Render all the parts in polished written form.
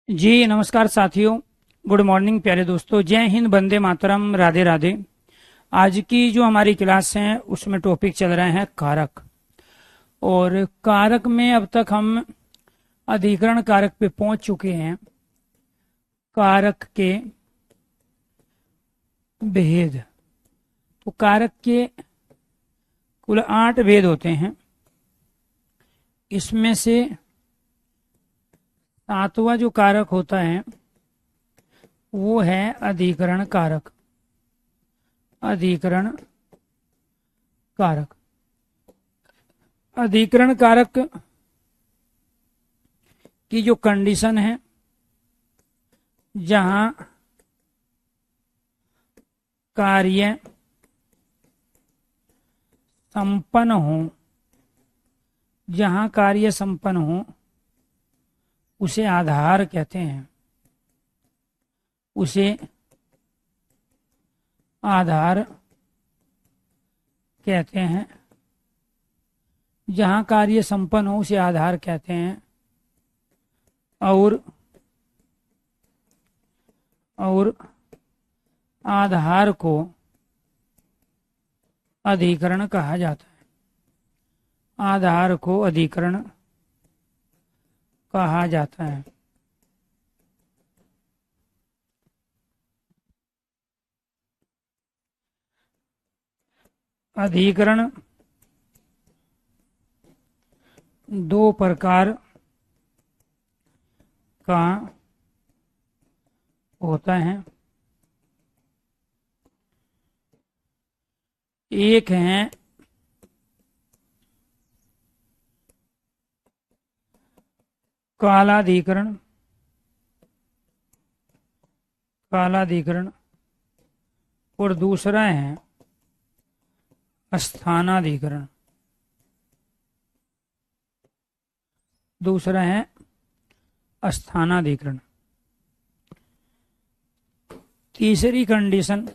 जी नमस्कार साथियों। Good morning प्यारे दोस्तों। जय हिंद, वंदे मातरम, राधे राधे। आज की जो हमारी क्लास है उसमें टॉपिक चल रहे हैं कारक। और कारक में अब तक हम अधिकरण कारक पे पहुंच चुके हैं। कारक के भेद। तो कारक के कुल 8 भेद होते हैं। इसमें से 7वां जो कारक होता है वो है अधिकरण कारक। अधिकरण कारक। अधिकरण कारक की जो कंडीशन है, जहां कार्य संपन्न हो, जहां कार्य संपन्न हो उसे आधार कहते हैं। उसे आधार कहते हैं। जहां कार्य संपन्न हो उसे आधार कहते हैं। और आधार को अधिकरण कहा जाता है। आधार को अधिकरण कहा जाता है। अधिकरण दो प्रकार का होता है। एक है कालाधिकरण। कालाधिकरण। और दूसरा है स्थानाधिकरण। दूसरा है स्थानाधिकरण। तीसरी कंडीशन,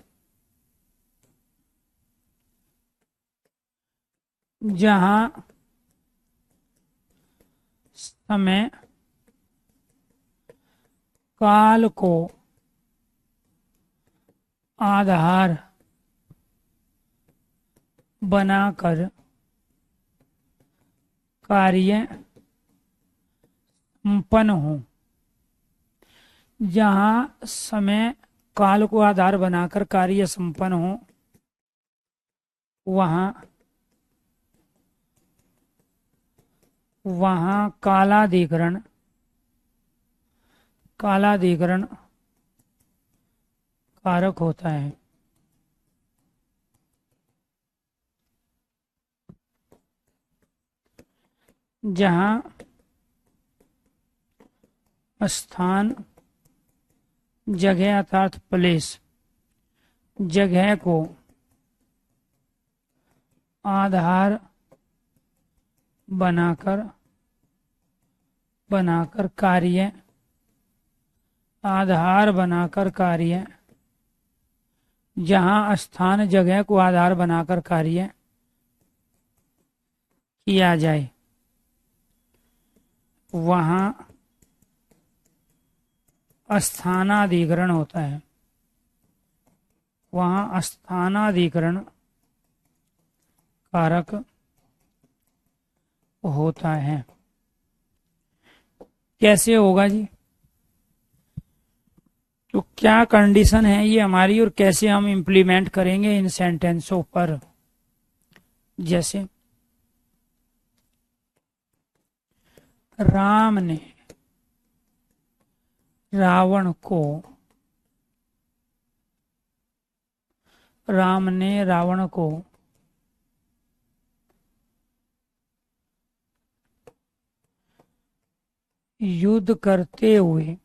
जहां समय काल को आधार बनाकर कार्य संपन्न हो। जहां समय काल को आधार बनाकर कार्य संपन्न हो वहां वहां कालाधिकरण कालाधिकरण कारक होता है। जहां स्थान, जगह अर्थात प्लेस, जगह को आधार बनाकर कार्य, आधार बनाकर कार्य, जहां स्थान जगह को आधार बनाकर कार्य किया जाए वहां स्थानाधिकरण होता है। वहां स्थानाधिकरण कारक होता है। कैसे होगा जी? तो क्या कंडीशन है ये हमारी और कैसे हम इंप्लीमेंट करेंगे इन सेंटेंसों पर? जैसे राम ने रावण को राम ने रावण को युद्ध करते हुए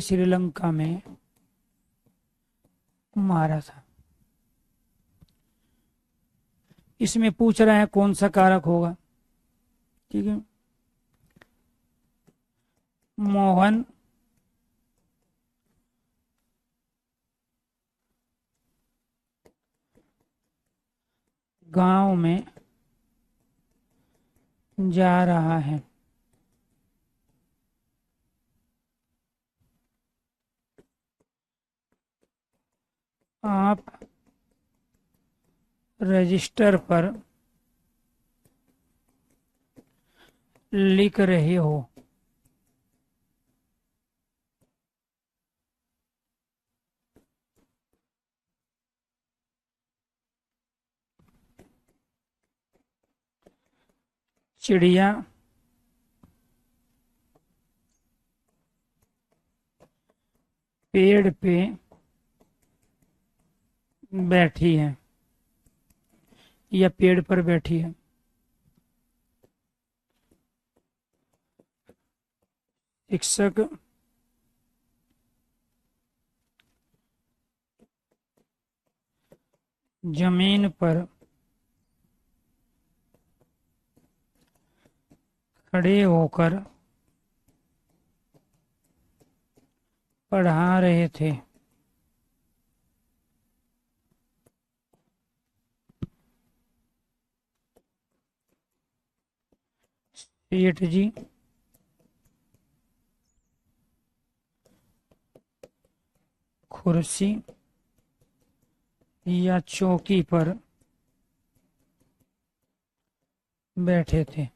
श्रीलंका में मारा था। इसमें पूछ रहा है कौन सा कारक होगा। ठीक है। मोहन गांव में जा रहा है। आप रजिस्टर पर लिख रहे हो। चिड़िया पेड़ पे बैठी है या पेड़ पर बैठी है। शिक्षक जमीन पर खड़े होकर पढ़ा रहे थे। सेठ जी कुर्सी या चौकी पर बैठे थे।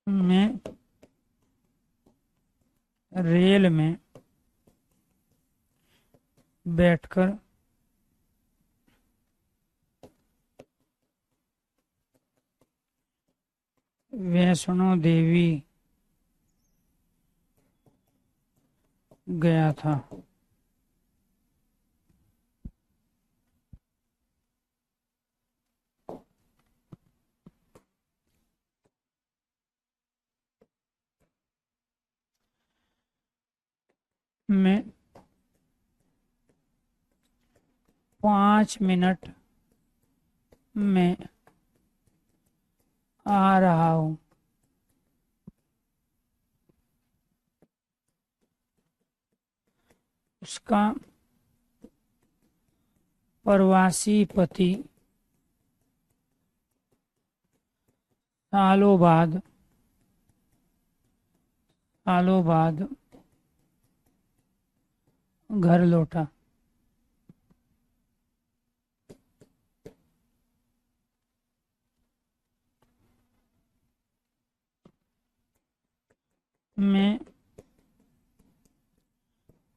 मैं रेल में बैठकर वैष्णो देवी गया था। मैं 5 मिनट में आ रहा हूँ। उसका प्रवासी पति सालों बाद घर लौटा। मैं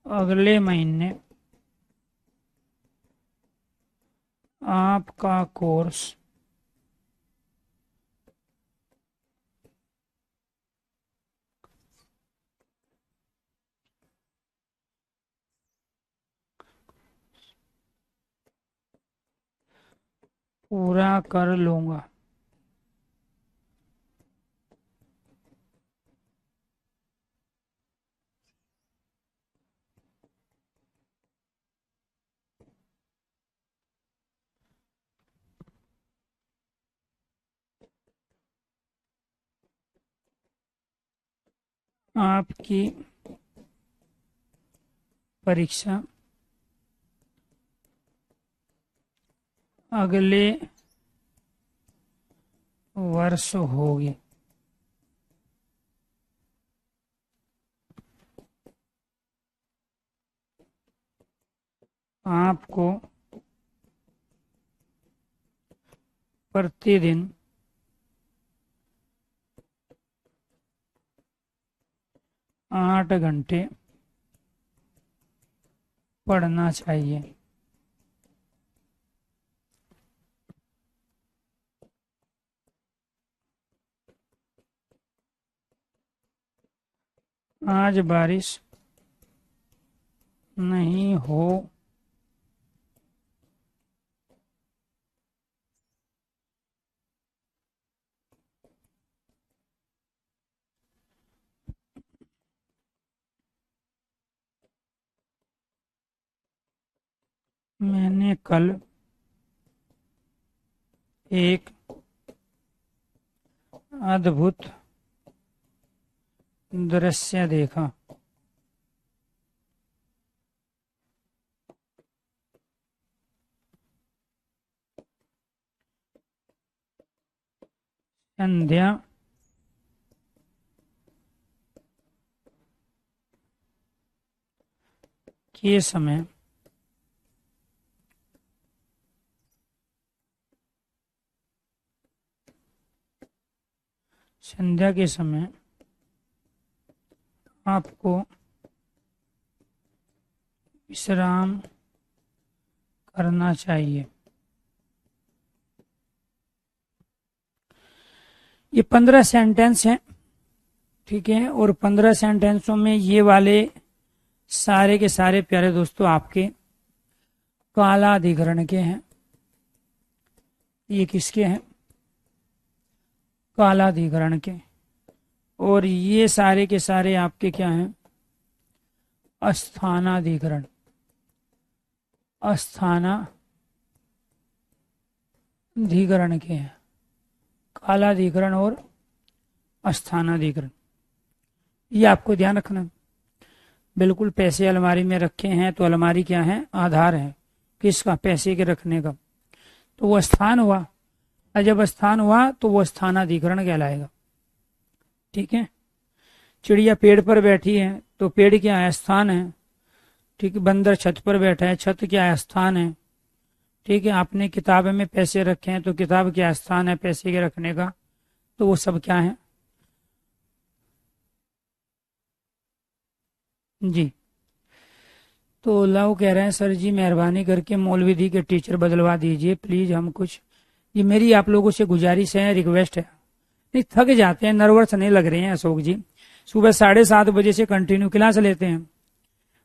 अगले महीने आपका कोर्स पूरा कर लूंगा। आपकी परीक्षा अगले वर्ष होगी। आपको प्रतिदिन 8 घंटे पढ़ना चाहिए। आज बारिश नहीं हो मैंने कल एक अद्भुत दृश्य देखा। संध्या के समय संध्या के समय आपको विश्राम करना चाहिए। ये 15 सेंटेंस हैं, ठीक है। और 15 सेंटेंसों में ये वाले सारे के सारे प्यारे दोस्तों आपके कालाधिकरण के हैं। ये किसके हैं? कालाधिकरण के। और ये सारे के सारे आपके क्या हैं? अस्थानाधिकरण। अस्थानाधिकरण के हैं, कालाधिकरण और अस्थानाधिकरण। ये आपको ध्यान रखना। बिल्कुल पैसे अलमारी में रखे हैं तो अलमारी क्या है? आधार है किसका? पैसे के रखने का। तो वो स्थान हुआ, और जब स्थान हुआ तो वो स्थानाधिकरण कहलाएगा, ठीक है। चिड़िया पेड़ पर बैठी है तो पेड़ क्या है? स्थान है, ठीक है। बंदर छत पर बैठा है, छत क्या है? स्थान है, ठीक है। आपने किताब में पैसे रखे हैं तो किताब क्या स्थान है पैसे के रखने का? तो वो सब क्या है? जी। तो लव कह रहे हैं सर जी मेहरबानी करके मौलवी दी के टीचर बदलवा दीजिए प्लीज, हम कुछ, ये मेरी आप लोगों से गुजारिश है, रिक्वेस्ट है। नहीं थक जाते हैं, नर्वस नहीं लग रहे हैं अशोक जी। सुबह 7:30 बजे से कंटिन्यू क्लास लेते हैं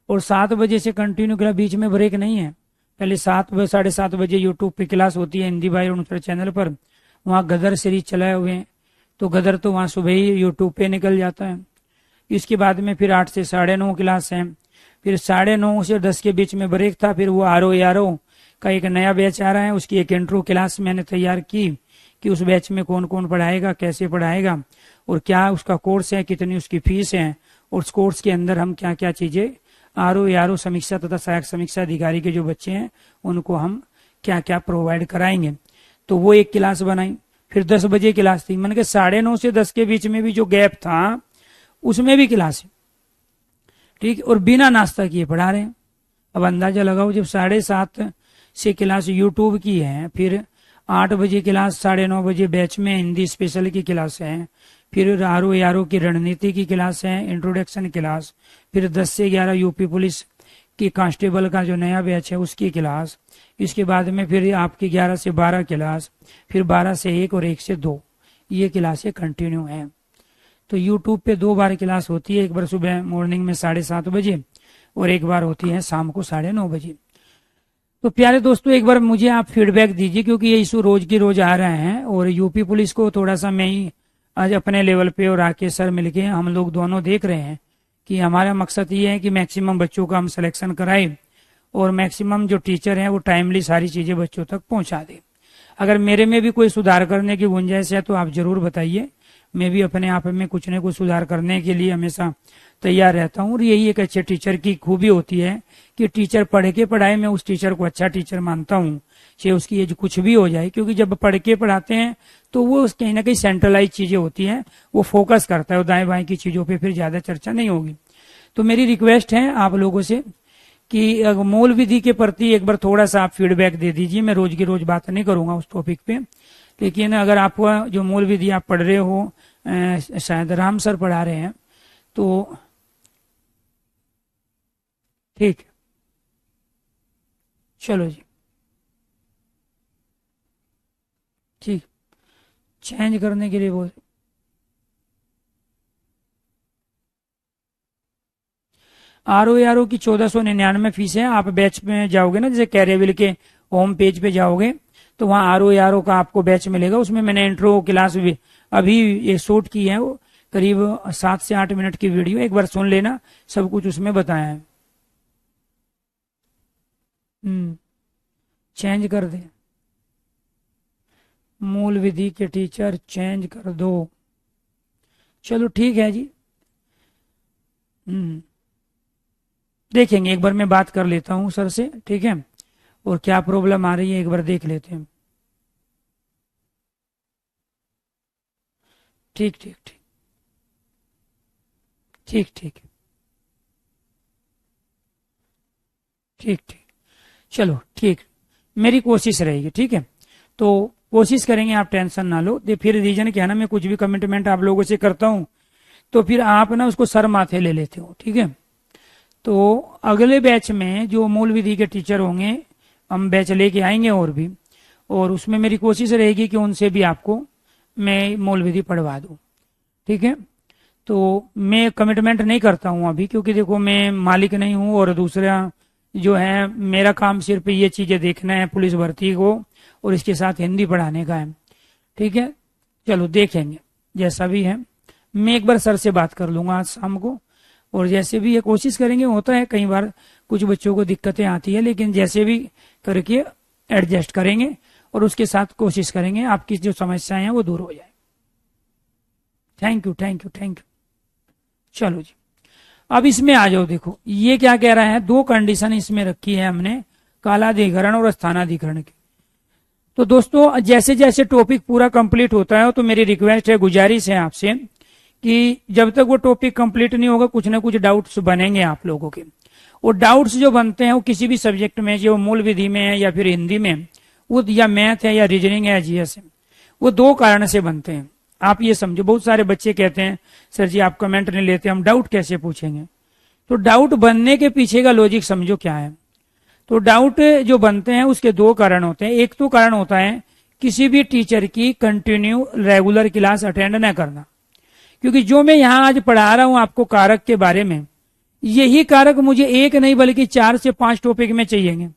और 7 बजे से कंटिन्यू क्लास, बीच में ब्रेक नहीं है। पहले 7-7:30 बजे यूट्यूब पे क्लास होती है हिंदी भाई उनके चैनल पर, वहाँ गदर सीरीज चलाए हुए हैं तो गदर तो वहाँ सुबह ही यूट्यूब पे निकल जाता है। इसके बाद में फिर 8 से 9:30 क्लास है, फिर 9:30 से 10 के बीच में ब्रेक था, फिर वो RO का एक नया बैच आ रहा है, उसकी एक इंट्रो क्लास मैंने तैयार की कि उस बैच में कौन कौन पढ़ाएगा, कैसे पढ़ाएगा और क्या उसका कोर्स है, कितनी उसकी फीस है और उस कोर्स के अंदर हम क्या क्या चीजें RO समीक्षा तथा सहायक समीक्षा अधिकारी के जो बच्चे हैं उनको हम क्या क्या प्रोवाइड कराएंगे। तो वो एक क्लास बनाई। फिर 10 बजे क्लास थी, मैंने कहा 9:30 से 10 के बीच में भी जो गैप था उसमें भी क्लास है, ठीक। और बिना नाश्ता किए पढ़ा रहे हैं। अब अंदाजा लगाओ, जब 7:30 से क्लास यूट्यूब की है, फिर 8 बजे क्लास, 9:30 बजे बैच में हिंदी स्पेशल की क्लास है, फिर RO की रणनीति की क्लास है, इंट्रोडक्शन क्लास, फिर 10 से 11 यूपी पुलिस की कांस्टेबल का जो नया बैच है उसकी क्लास, इसके बाद में फिर आपकी 11 से 12 क्लास, फिर 12 से 1 और 1 से 2 ये क्लासें कंटिन्यू हैं। तो यूट्यूब पे 2 बार क्लास होती है, एक बार सुबह मॉर्निंग में 7:30 बजे और एक बार होती है शाम को 9:30 बजे। तो प्यारे दोस्तों एक बार मुझे आप फीडबैक दीजिए, क्योंकि ये इशू रोज की रोज आ रहे हैं और यूपी पुलिस को थोड़ा सा मैं ही आज अपने लेवल पे और राकेश सर मिलके हम लोग दोनों देख रहे हैं कि हमारा मकसद ये है कि मैक्सिमम बच्चों का हम सिलेक्शन कराएं और मैक्सिमम जो टीचर हैं वो टाइमली सारी चीजें बच्चों तक पहुंचा दें। अगर मेरे में भी कोई सुधार करने की गुंजाइश है तो आप जरूर बताइए, मैं भी अपने आप में कुछ न कुछ सुधार करने के लिए हमेशा तैयार रहता हूँ। और यही एक अच्छे टीचर की खूबी होती है कि टीचर पढ़ के पढ़ाए, मैं उस टीचर को अच्छा टीचर मानता हूँ, चाहे उसकी एज कुछ भी हो जाए, क्योंकि जब पढ़ के पढ़ाते हैं तो वो कहीं ना कहीं सेंट्रलाइज चीजें होती हैं, वो फोकस करता है, दाएं बाएं की चीजों पे फिर ज्यादा चर्चा नहीं होगी। तो मेरी रिक्वेस्ट है आप लोगों से कि मूल विधि के प्रति एक बार थोड़ा सा आप फीडबैक दे दीजिए। मैं रोज की रोज बात नहीं करूंगा उस टॉपिक पे, लेकिन अगर आपको जो मूल विधि आप पढ़ रहे हो, शायद राम सर पढ़ा रहे हैं, तो ठीक, चलो जी ठीक, चेंज करने के लिए बोल। RO की 1499 फीस है। आप बैच में जाओगे ना, जैसे कैरियविल के होम पेज पे जाओगे तो वहाँ RO का आपको बैच मिलेगा। उसमें मैंने इंट्रो क्लास भी अभी ये शूट की है, वो करीब 7 से 8 मिनट की वीडियो, एक बार सुन लेना, सब कुछ उसमें बताया है। चेंज कर दे, मूल विधि के टीचर चेंज कर दो। चलो ठीक है जी। देखेंगे, एक बार मैं बात कर लेता हूँ सर से, ठीक है, और क्या प्रॉब्लम आ रही है एक बार देख लेते हैं। ठीक ठीक ठीक ठीक ठीक ठीक ठीक। चलो ठीक, मेरी कोशिश रहेगी, ठीक है। तो कोशिश करेंगे, आप टेंशन ना लो। फिर रीजन क्या है ना, मैं कुछ भी कमिटमेंट आप लोगों से करता हूँ तो फिर आप ना उसको सर माथे ले लेते हो, ठीक है। तो अगले बैच में जो मूल विधि के टीचर होंगे, हम बैच लेके आएंगे और भी, और उसमें मेरी कोशिश रहेगी कि उनसे भी आपको मैं मूल विधि पढ़वा दूँ, ठीक है। तो मैं कमिटमेंट नहीं करता हूँ अभी, क्योंकि देखो मैं मालिक नहीं हूँ, और दूसरा जो है मेरा काम सिर्फ ये चीजें देखना है पुलिस भर्ती को, और इसके साथ हिंदी पढ़ाने का है, ठीक है। चलो देखेंगे जैसा भी है, मैं एक बार सर से बात कर लूंगा आज शाम को, और जैसे भी ये कोशिश करेंगे। होता है कई बार कुछ बच्चों को दिक्कतें आती है, लेकिन जैसे भी करके एडजस्ट करेंगे और उसके साथ कोशिश करेंगे आपकी जो समस्याएं हैं वो दूर हो जाए। Thank you thank you thank you. चलो जी, अब इसमें आ जाओ। देखो ये क्या कह रहा है, दो कंडीशन इसमें रखी है हमने, कालाधिकरण और स्थानाधिकरण की। तो दोस्तों जैसे जैसे टॉपिक पूरा कंप्लीट होता है तो मेरी रिक्वेस्ट है, गुजारिश है आपसे कि जब तक वो टॉपिक कंप्लीट नहीं होगा कुछ ना कुछ डाउट्स बनेंगे आप लोगों के। और डाउट्स जो बनते हैं वो किसी भी सब्जेक्ट में, जो मूल विधि में है या फिर हिंदी में, वो या मैथ है या रीजनिंग है या जीएस है, वो दो कारण से बनते हैं। आप ये समझो, बहुत सारे बच्चे कहते हैं सर जी आप कमेंट नहीं लेते, हम डाउट कैसे पूछेंगे। तो डाउट बनने के पीछे का लॉजिक समझो क्या है। तो डाउट जो बनते हैं उसके दो कारण होते हैं। एक तो कारण होता है किसी भी टीचर की कंटिन्यू रेगुलर क्लास अटेंड न करना, क्योंकि जो मैं यहाँ आज पढ़ा रहा हूं आपको कारक के बारे में, यही कारक मुझे एक नहीं बल्कि 4 से 5 टॉपिक में चाहिए,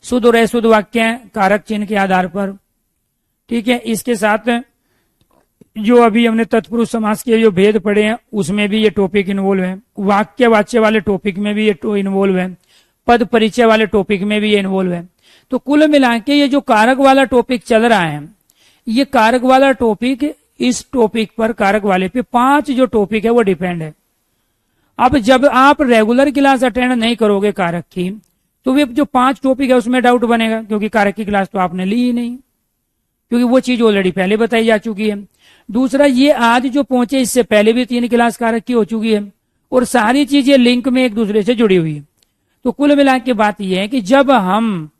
शुद्ध और अशुद्ध वाक्य कारक चिन्ह के आधार पर, ठीक है। इसके साथ जो अभी हमने तत्पुरुष समास के जो भेद पढ़े हैं उसमें भी ये टॉपिक इन्वॉल्व है, वाक्य वाच्य वाले टॉपिक में भी ये इन्वॉल्व है, पद परिचय वाले टॉपिक में भी ये इन्वॉल्व है। तो कुल मिला के ये जो कारक वाला टॉपिक चल रहा है, ये कारक वाला टॉपिक, इस टॉपिक पर कारक वाले पे 5 जो टॉपिक है वो डिपेंड है। अब जब आप रेगुलर क्लास अटेंड नहीं करोगे कारक की, तो वे जो 5 टॉपिक है उसमें डाउट बनेगा, क्योंकि कारक की क्लास तो आपने ली ही नहीं, क्योंकि वो चीज ऑलरेडी पहले बताई जा चुकी है। दूसरा, ये आज जो पहुंचे इससे पहले भी 3 क्लास कारक की हो चुकी है, और सारी चीजें लिंक में एक दूसरे से जुड़ी हुई है। तो कुल मिला के बात यह है कि जब हम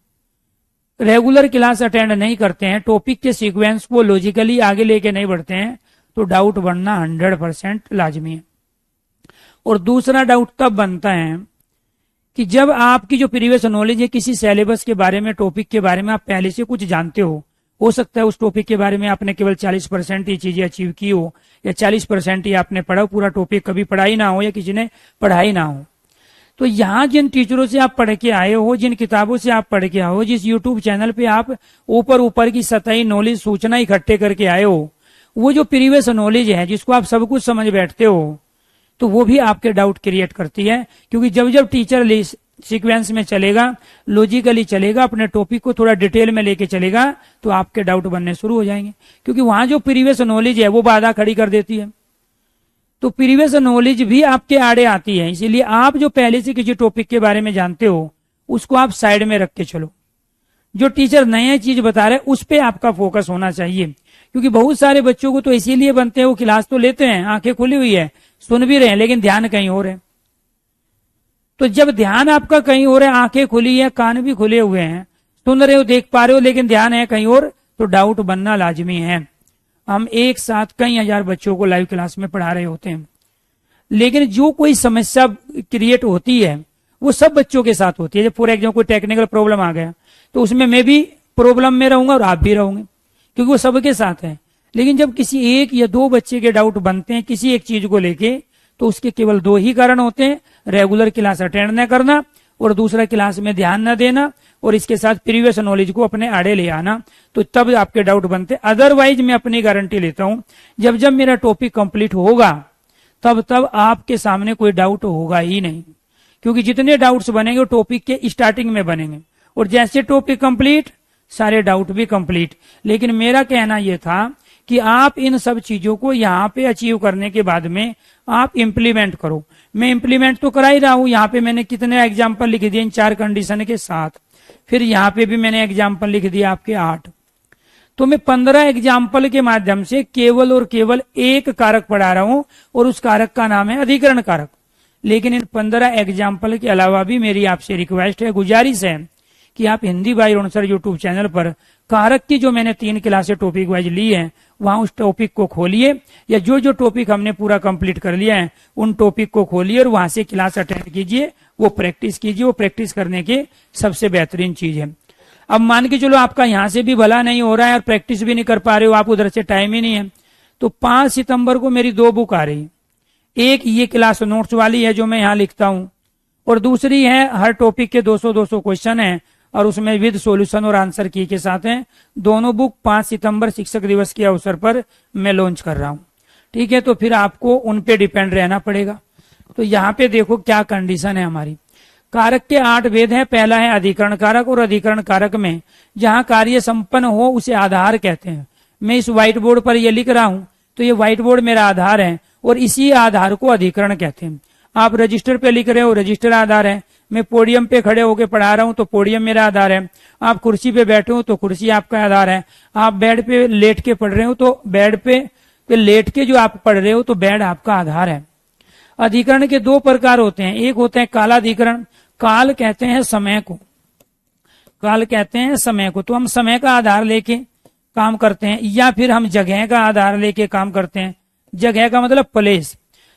रेगुलर क्लास अटेंड नहीं करते हैं, टॉपिक के सीक्वेंस को लॉजिकली आगे लेके नहीं बढ़ते हैं, तो डाउट बनना 100% लाजमी है। और दूसरा डाउट तब बनता है कि जब आपकी जो प्रीवियस नॉलेज है किसी सिलेबस के बारे में, टॉपिक के बारे में आप पहले से कुछ जानते हो सकता है उस टॉपिक के बारे में आपने केवल 40% ही चीजें अचीव की हो, या 40% ही आपने पढ़ा, पूरा टॉपिक कभी पढ़ा ही ना हो या किसी ने पढ़ा ही ना हो। तो यहाँ जिन टीचरों से आप पढ़ के आए हो, जिन किताबों से आप पढ़ के आए हो, जिस यूट्यूब चैनल पे आप ऊपर की सतही नॉलेज सूचना इकट्ठे करके आए हो, वो जो प्रीवियस नॉलेज है जिसको आप सब कुछ समझ बैठते हो, तो वो भी आपके डाउट क्रिएट करती है। क्योंकि जब जब टीचर सीक्वेंस में चलेगा, लॉजिकली चलेगा, अपने टॉपिक को थोड़ा डिटेल में लेके चलेगा, तो आपके डाउट बनने शुरू हो जाएंगे, क्योंकि वहां जो प्रीवियस नॉलेज है वो बाधा खड़ी कर देती है। तो प्रीवियस नॉलेज भी आपके आड़े आती है, इसीलिए आप जो पहले से किसी टॉपिक के बारे में जानते हो उसको आप साइड में रख के चलो। जो टीचर नए चीज बता रहे उस पर आपका फोकस होना चाहिए, क्योंकि बहुत सारे बच्चों को तो इसीलिए बनते हैं, वो क्लास तो लेते हैं, आंखें खुली हुई है, सुन भी रहे हैं, लेकिन ध्यान कहीं और है। तो जब ध्यान आपका कहीं और है, आंखें खुली है, कान भी खुले हुए हैं, सुन रहे हो, देख पा रहे हो, लेकिन ध्यान है कहीं और, तो डाउट बनना लाजमी है। हम एक साथ कई हजार बच्चों को लाइव क्लास में पढ़ा रहे होते हैं, लेकिन जो कोई समस्या क्रिएट होती है वो सब बच्चों के साथ होती है। जब फॉर एग्जाम्पल कोई टेक्निकल प्रॉब्लम आ गया तो उसमें मैं भी प्रॉब्लम में रहूंगा और आप भी रहोगे, क्योंकि वो सबके साथ है। लेकिन जब किसी एक या 2 बच्चे के डाउट बनते हैं किसी एक चीज को लेके, तो उसके केवल 2 ही कारण होते हैं, रेगुलर क्लास अटेंड न करना और दूसरा क्लास में ध्यान न देना, और इसके साथ प्रीवियस नॉलेज को अपने आड़े ले आना। तो तब आपके डाउट बनते। अदरवाइज मैं अपनी गारंटी लेता हूं, जब जब मेरा टॉपिक कंप्लीट होगा तब तब आपके सामने कोई डाउट होगा ही नहीं, क्योंकि जितने डाउट्स बनेंगे वो टॉपिक के स्टार्टिंग में बनेंगे, और जैसे टॉपिक कंप्लीट सारे डाउट भी कंप्लीट। लेकिन मेरा कहना यह था कि आप इन सब चीजों को यहाँ पे अचीव करने के बाद में आप इम्प्लीमेंट करो। मैं इम्प्लीमेंट तो करा ही रहा हूं। यहाँ पे मैंने कितने एग्जाम्पल लिख दिए इन 4 कंडीशन के साथ, फिर यहाँ पे भी मैंने एग्जाम्पल लिख दिया आपके 8। तो मैं 15 एग्जाम्पल के माध्यम से केवल और केवल एक कारक पढ़ा रहा हूं और उस कारक का नाम है अधिकरण कारक। लेकिन इन 15 एग्जाम्पल के अलावा भी मेरी आपसे रिक्वेस्ट है, गुजारिश है कि आप Hindi by Rohan sir YouTube channel पर कारक की जो मैंने 3 क्लासें टॉपिक वाइज ली है वहां उस टॉपिक को खोलिए, या जो जो टॉपिक हमने पूरा कंप्लीट कर लिया है उन टॉपिक को खोलिए और वहां से क्लास अटेंड कीजिए, वो प्रैक्टिस कीजिए। वो प्रैक्टिस करने की सबसे बेहतरीन चीज है। अब मान के चलो आपका यहां से भी भला नहीं हो रहा है और प्रैक्टिस भी नहीं कर पा रहे हो, आप उधर से टाइम ही नहीं है, तो 5 सितंबर को मेरी 2 बुक आ रही। एक ये क्लास नोट्स वाली है जो मैं यहाँ लिखता हूं, और दूसरी है हर टॉपिक के 200-200 क्वेश्चन है और उसमें विद सॉल्यूशन और आंसर की के साथ हैं। दोनों बुक 5 सितंबर शिक्षक दिवस के अवसर पर मैं लॉन्च कर रहा हूं। ठीक है, तो फिर आपको उन पे डिपेंड रहना पड़ेगा। तो यहाँ पे देखो क्या कंडीशन है हमारी। कारक के 8 भेद हैं। पहला है अधिकरण कारक, और अधिकरण कारक में जहां कार्य संपन्न हो उसे आधार कहते हैं। मैं इस व्हाइट बोर्ड पर ये लिख रहा हूं तो ये व्हाइट बोर्ड मेरा आधार है और इसी आधार को अधिकरण कहते हैं। आप रजिस्टर पे लिख रहे हो, रजिस्टर आधार है। मैं पोडियम पे खड़े होकर पढ़ा रहा हूं तो पोडियम मेरा आधार है। आप कुर्सी पे बैठे हो तो कुर्सी आपका आधार है। आप बेड पे लेट के पढ़ रहे हो तो बेड पे लेट के जो आप पढ़ रहे हो तो बेड आपका आधार है। अधिकरण के 2 प्रकार होते हैं। एक होते हैं कालाधिकरण। काल कहते हैं समय को, काल कहते हैं समय को। तो हम समय का आधार लेके काम करते हैं, या फिर हम जगह का आधार लेके काम करते हैं। जगह का मतलब प्लेस।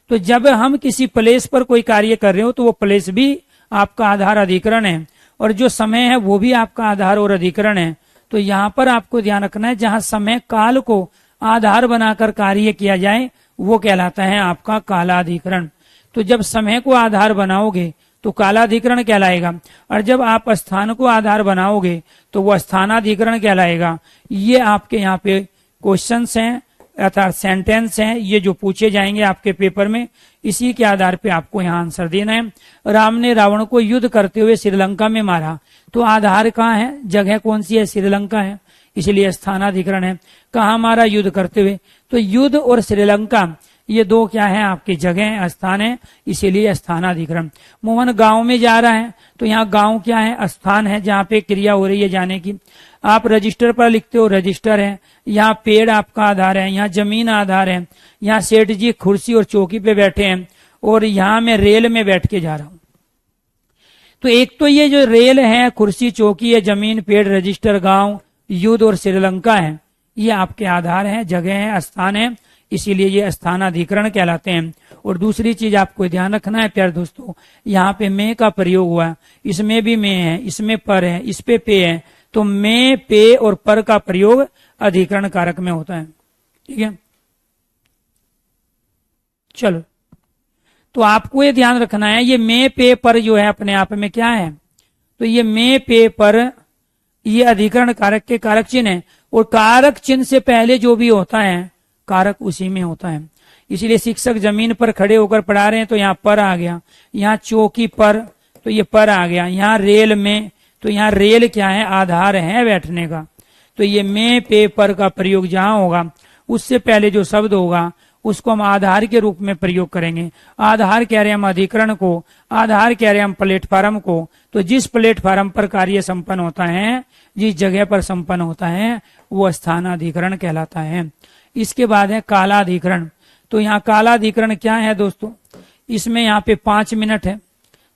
तो जब हम किसी प्लेस पर कोई कार्य कर रहे हो तो वो प्लेस भी आपका आधार अधिकरण है, और जो समय है वो भी आपका आधार और अधिकरण है। तो यहाँ पर आपको ध्यान रखना है, जहां समय काल को आधार बनाकर कार्य किया जाए वो कहलाता है आपका कालाधिकरण। तो जब समय को आधार बनाओगे तो कालाधिकरण कहलाएगा, और जब आप स्थान को आधार बनाओगे तो वो स्थानाधिकरण कहलाएगा। ये आपके यहाँ पे क्वेश्चंस हैं अर्थात सेंटेंस हैं, ये जो पूछे जाएंगे आपके पेपर में, इसी के आधार पे आपको यहाँ आंसर देना है। राम ने रावण को युद्ध करते हुए श्रीलंका में मारा, तो आधार कहाँ है, जगह कौन सी है, श्रीलंका है, इसलिए स्थानाधिकरण है। कहाँ मारा, युद्ध करते हुए। तो युद्ध और श्रीलंका ये 2 क्या है, आपकी जगह स्थान है, इसीलिए स्थानाधिकरण। मोहन गांव में जा रहा है तो यहाँ गांव क्या है, स्थान है जहाँ पे क्रिया हो रही है जाने की। आप रजिस्टर पर लिखते हो, रजिस्टर है। यहाँ पेड़ आपका आधार है, यहाँ जमीन आधार है। यहाँ सेठ जी कुर्सी और चौकी पे बैठे हैं, और यहाँ मैं रेल में बैठ के जा रहा हूँ। तो एक तो ये जो रेल है, कुर्सी, चौकी है, जमीन, पेड़, रजिस्टर, गांव, युद्ध और श्रीलंका है, ये आपके आधार है, जगह है, स्थान है, इसीलिए ये स्थानाधिकरण कहलाते हैं। और दूसरी चीज आपको ध्यान रखना है प्यारे दोस्तों, यहाँ पे में का प्रयोग हुआ, इसमें भी में है, इसमें पर है, इस पे है। तो में, पे और पर का प्रयोग अधिकरण कारक में होता है। ठीक है, चलो, तो आपको ये ध्यान रखना है, ये में, पे, पर जो है अपने आप में क्या है, तो ये में, पे, पर ये अधिकरण कारक के कारक चिन्ह है, और कारक चिन्ह से पहले जो भी होता है कारक उसी में होता है। इसलिए शिक्षक जमीन पर खड़े होकर पढ़ा रहे हैं तो यहाँ पर आ गया, यहाँ चौकी पर तो ये पर आ गया, यहाँ रेल में तो यहाँ रेल क्या है, आधार है बैठने का। तो ये में, पे, पर का प्रयोग जहां होगा उससे पहले जो शब्द होगा उसको हम आधार के रूप में प्रयोग करेंगे। आधार कह रहे हैं हम अधिकरण को, आधार कह रहे हैं हम प्लेटफार्म को। तो जिस प्लेटफार्म पर कार्य संपन्न होता है, जिस जगह पर संपन्न होता है, वो स्थानाधिकरण कहलाता है। इसके बाद है कालाधिकरण। तो यहाँ कालाधिकरण क्या है दोस्तों, इसमें यहाँ पे 5 मिनट है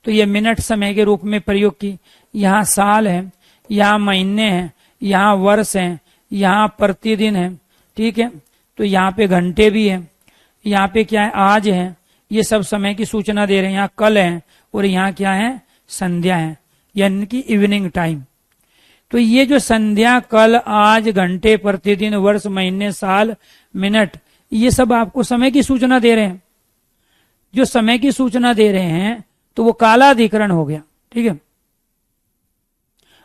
तो ये मिनट समय के रूप में प्रयोग की। यहाँ साल है, यहाँ महीने हैं, यहाँ वर्ष है, यहाँ प्रतिदिन है। ठीक है, तो यहाँ पे घंटे भी है, यहाँ पे क्या है, आज है, ये सब समय की सूचना दे रहे हैं। यहाँ कल है, और यहाँ क्या है, संध्या है, यानी कि इवनिंग टाइम। तो ये जो संध्या, कल, आज, घंटे, प्रतिदिन, वर्ष, महीने, साल, मिनट, ये सब आपको समय की सूचना दे रहे हैं। जो समय की सूचना दे रहे हैं तो वो कालाधिकरण हो गया। ठीक है,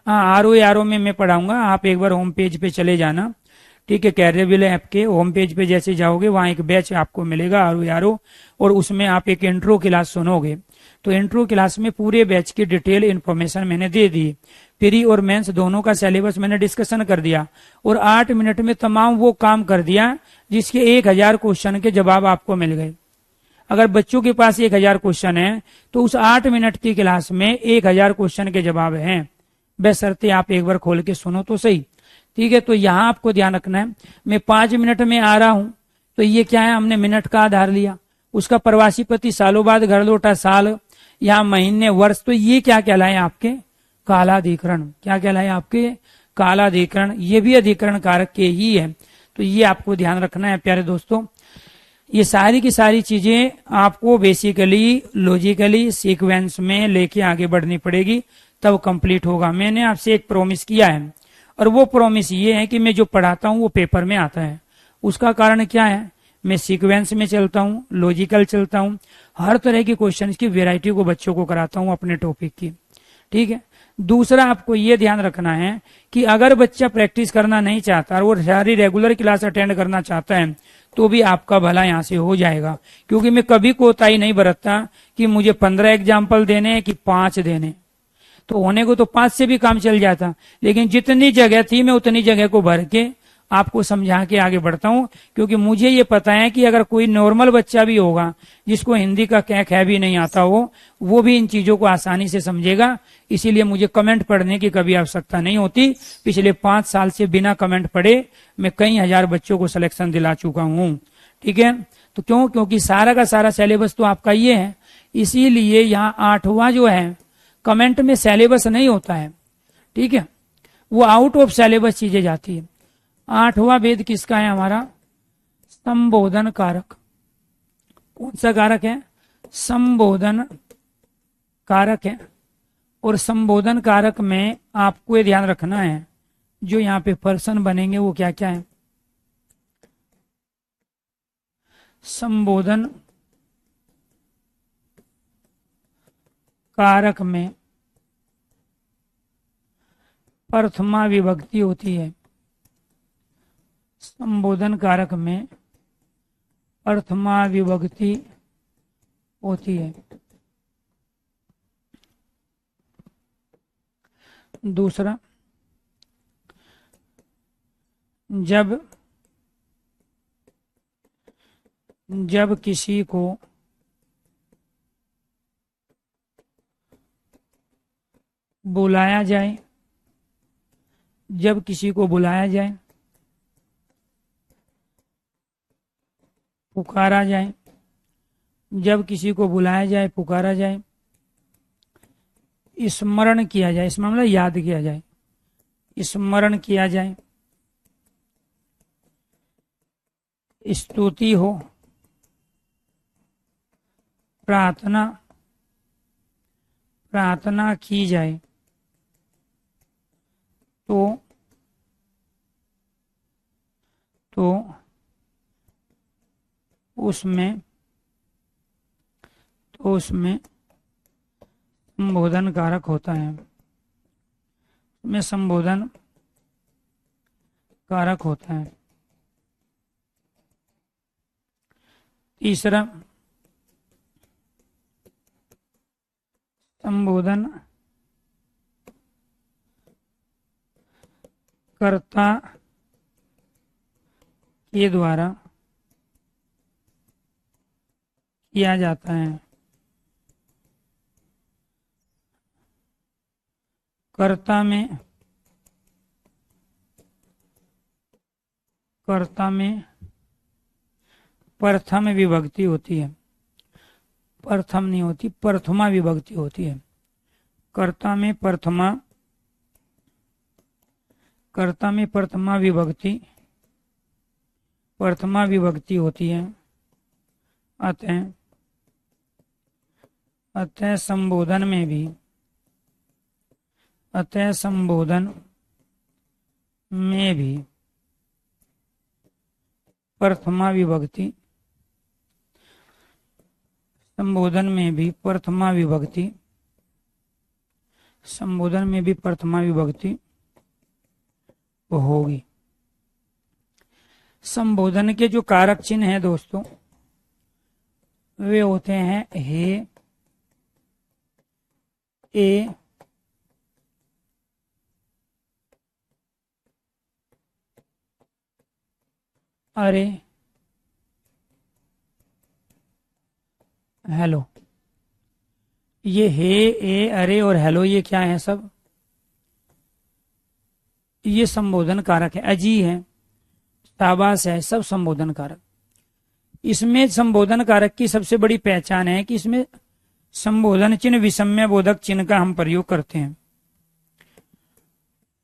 हाँ, आरओ में मैं पढ़ाऊंगा, आप एक बार होम पेज पे चले जाना। ठीक है, कैरियर ऐप के होम पेज पे जैसे जाओगे वहां एक बैच आपको मिलेगा आरो यारो, और उसमें आप एक इंट्रो क्लास सुनोगे। तो इंट्रो क्लास में पूरे बैच की डिटेल इन्फॉर्मेशन मैंने दे दी, प्री और मेंस दोनों का सिलेबस मैंने डिस्कशन कर दिया, और 8 मिनट में तमाम वो काम कर दिया जिसके 1000 क्वेश्चन के जवाब आपको मिल गए। अगर बच्चों के पास 1000 क्वेश्चन है तो उस 8 मिनट की क्लास में 1000 क्वेश्चन के जवाब हैं, बशर्ते आप एक बार खोल के सुनो तो सही। ठीक है, तो यहां आपको ध्यान रखना है, मैं 5 मिनट में आ रहा हूं तो ये क्या है, हमने मिनट का आधार लिया, उसका प्रवासी पति सालों बाद घर लौटा साल, या महीने वर्ष, तो ये क्या कहलाए आपके कालाधिकरण। क्या कहलाए आपके कालाधिकरण, ये भी अधिकरण कारक के ही है। तो ये आपको ध्यान रखना है प्यारे दोस्तों। ये सारी की सारी चीजें आपको बेसिकली लॉजिकली सीक्वेंस में लेके आगे बढ़नी पड़ेगी, तब कंप्लीट होगा। मैंने आपसे एक प्रॉमिस किया है, और वो प्रॉमिस ये है कि मैं जो पढ़ाता हूँ वो पेपर में आता है। उसका कारण क्या है, मैं सीक्वेंस में चलता हूँ, लॉजिकल चलता हूँ, हर तरह के क्वेश्चंस की वैरायटी को बच्चों को कराता हूँ अपने टॉपिक की। ठीक है, दूसरा आपको ये ध्यान रखना है कि अगर बच्चा प्रैक्टिस करना नहीं चाहता और वो सारी रेगुलर क्लास अटेंड करना चाहता है तो भी आपका भला यहाँ से हो जाएगा, क्योंकि मैं कभी कोताही नहीं बरतता कि मुझे 15 एग्जाम्पल देने हैं कि 5 देने, तो होने को तो 5 से भी काम चल जाता, लेकिन जितनी जगह थी मैं उतनी जगह को भर के आपको समझा के आगे बढ़ता हूं, क्योंकि मुझे ये पता है कि अगर कोई नॉर्मल बच्चा भी होगा जिसको हिंदी का क्या खे भी नहीं आता हो, वो भी इन चीजों को आसानी से समझेगा। इसीलिए मुझे कमेंट पढ़ने की कभी आवश्यकता नहीं होती। पिछले 5 साल से बिना कमेंट पढ़े मैं कई हजार बच्चों को सिलेक्शन दिला चुका हूं। ठीक है, तो क्योंकि सारा का सारा सिलेबस तो आपका ये है, इसीलिए यहाँ 8वां जो है कमेंट में सिलेबस नहीं होता है। ठीक है, वो आउट ऑफ सिलेबस चीजें जाती है। 8वां वेद किसका है हमारा, संबोधन कारक। कौन सा कारक है, संबोधन कारक है। और संबोधन कारक में आपको ये ध्यान रखना है, जो यहाँ पे पर्सन बनेंगे वो क्या क्या है। संबोधन कारक में प्रथमा विभक्ति होती है। संबोधन कारक में प्रथमा विभक्ति होती है। दूसरा, जब किसी को बुलाया जाए, जब किसी को बुलाया जाए, पुकारा जाए, जब किसी को बुलाया जाए पुकारा जाए, स्मरण किया जाए, इसमें मतलब याद किया जाए, स्मरण किया जाए, स्तुति हो, प्रार्थना की जाए, तो उसमें संबोधन कारक होता है, में संबोधन कारक होता है। तीसरा, संबोधन कर्ता के द्वारा किया जाता है। कर्ता में प्रथम विभक्ति होती है, प्रथम नहीं होती, प्रथमा विभक्ति होती है। कर्ता में प्रथमा विभक्ति होती है। अतः संबोधन में भी प्रथमा विभक्ति, संबोधन में भी प्रथमा विभक्ति होगी। संबोधन के जो कारक चिन्ह हैं दोस्तों, वे होते हैं हे, ए, अरे, हेलो। ये हे, ए, अरे और हेलो, ये क्या है सब? ये संबोधन कारक है। अजी है, शाबाश है, सब संबोधन कारक। इसमें संबोधन कारक की सबसे बड़ी पहचान है कि इसमें संबोधन चिन्ह विषम्य बोधक चिन्ह का हम प्रयोग करते हैं।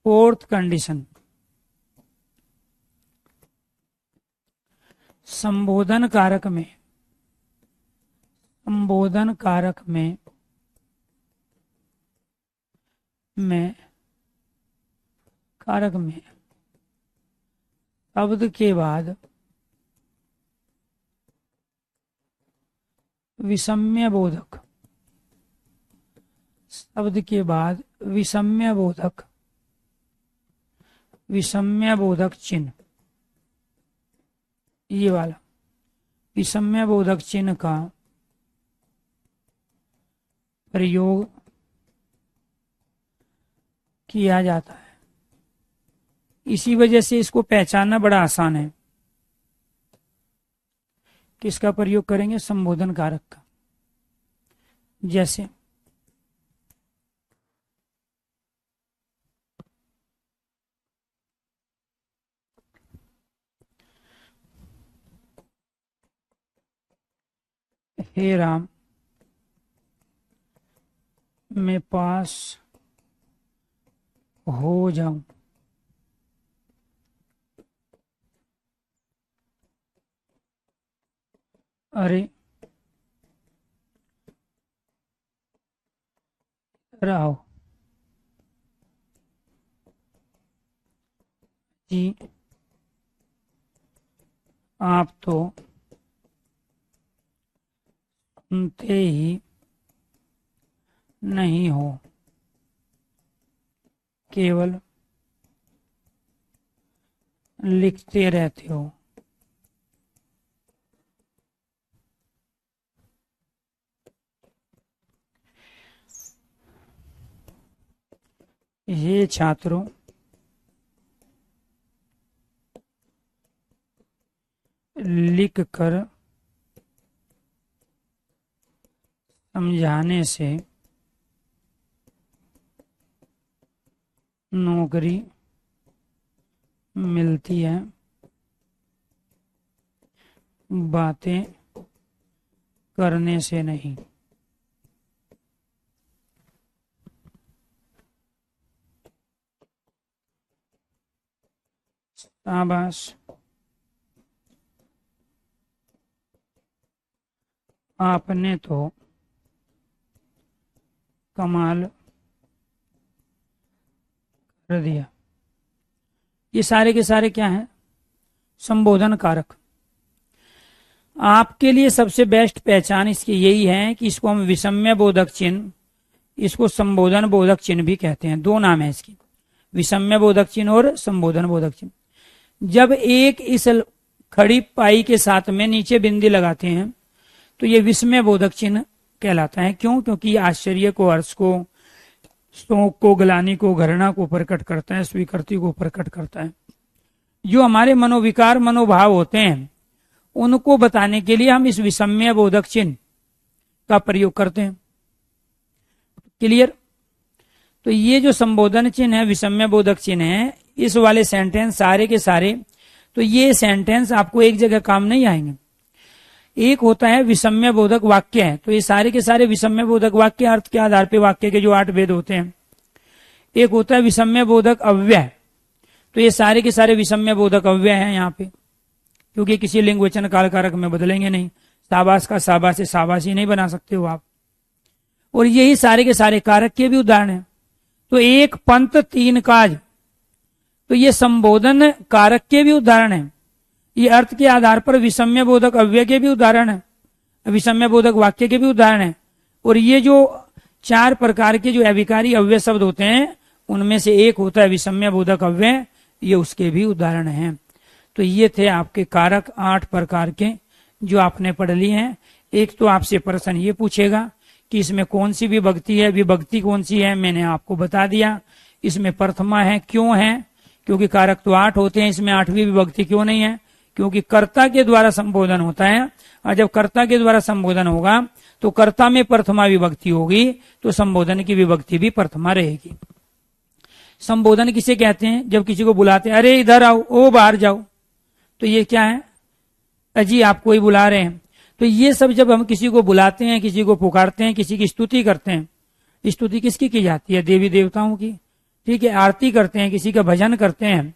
फोर्थ कंडीशन, संबोधन कारक में शब्द के बाद विषम्य बोधक, शब्द के बाद विषम्य बोधक चिन्ह, ये वाला विषम्य बोधक चिन्ह का प्रयोग किया जाता है। इसी वजह से इसको पहचानना बड़ा आसान है। किसका प्रयोग करेंगे? संबोधन कारक का। जैसे हे राम, मैं पास हो जाऊं। अरे रहो जी, आप तो सुनते ही नहीं हो, केवल लिखते रहते हो। हे छात्रों, लिख कर समझाने से नौकरी मिलती है, बातें करने से नहीं। शाबाश, आपने तो कमाल कर दिया। ये सारे के सारे क्या हैं? संबोधन कारक। आपके लिए सबसे बेस्ट पहचान इसकी यही है कि इसको हम विषम्य बोधक चिन्ह, इसको संबोधन बोधक चिन्ह भी कहते हैं। दो नाम है इसके, विषम्य बोधक चिन्ह और संबोधन बोधक चिन्ह। जब एक इस खड़ी पाई के साथ में नीचे बिंदी लगाते हैं तो ये विषम्य बोधक चिन्ह कहलाता है। क्यों? क्योंकि आश्चर्य को, हर्ष को, शोक को, ग्लानि को, घृणा को प्रकट करता है, स्वीकृति को प्रकट करता है। जो हमारे मनोविकार, मनोभाव होते हैं, उनको बताने के लिए हम इस विषम्य बोधक चिन्ह का प्रयोग करते हैं। क्लियर? तो ये जो संबोधन चिन्ह है, विषम्य बोधक चिन्ह है, इस वाले सेंटेंस सारे के सारे, तो ये सेंटेंस आपको एक जगह काम नहीं आएंगे। एक होता है विषम्य बोधक वाक्य है, तो ये सारे के सारे विषम्य बोधक वाक्य, अर्थ के आधार पे वाक्य के जो 8 भेद होते हैं। एक होता है विषम्य बोधक अव्यय, तो ये सारे के सारे विषम्य बोधक अव्यय हैं यहाँ पे, क्योंकि किसी लिंग वचन काल कारक में बदलेंगे नहीं। शाबाश का शाबाश से शाबाशी नहीं बना सकते हो आप। और यही सारे के सारे कारक के भी उदाहरण है। तो एक पंथ 3 काज, तो ये संबोधन कारक के भी उदाहरण है। ये अर्थ के आधार पर विषम्य बोधक अव्यय के भी उदाहरण है, विषम्य बोधक वाक्य के भी उदाहरण है। और ये जो 4 प्रकार के जो अविकारी अव्यय शब्द होते हैं, उनमें से एक होता है विषम्य बोधक अव्यय, ये उसके भी उदाहरण हैं। तो ये थे आपके कारक 8 प्रकार के जो आपने पढ़ लिए हैं। एक तो आपसे प्रश्न ये पूछेगा कि इसमें कौन सी विभक्ति है, विभक्ति कौन सी है, मैंने आपको बता दिया। इसमें प्रथमा है, क्यों है? क्योंकि कारक तो 8 होते हैं, इसमें 8वीं विभक्ति क्यों नहीं है? क्योंकि कर्ता के द्वारा संबोधन होता है, और जब कर्ता के द्वारा संबोधन होगा तो कर्ता में प्रथमा विभक्ति होगी, तो संबोधन की विभक्ति भी प्रथमा रहेगी। संबोधन किसे कहते हैं? जब किसी को बुलाते हैं, अरे इधर आओ, ओ बाहर जाओ, तो ये क्या है? अजी आप कोई बुला रहे हैं। तो ये सब जब हम किसी को बुलाते हैं, किसी को पुकारते हैं, किसी की स्तुति करते हैं, स्तुति किसकी की जाती है? देवी देवताओं की, ठीक है। आरती करते हैं, किसी का भजन करते हैं,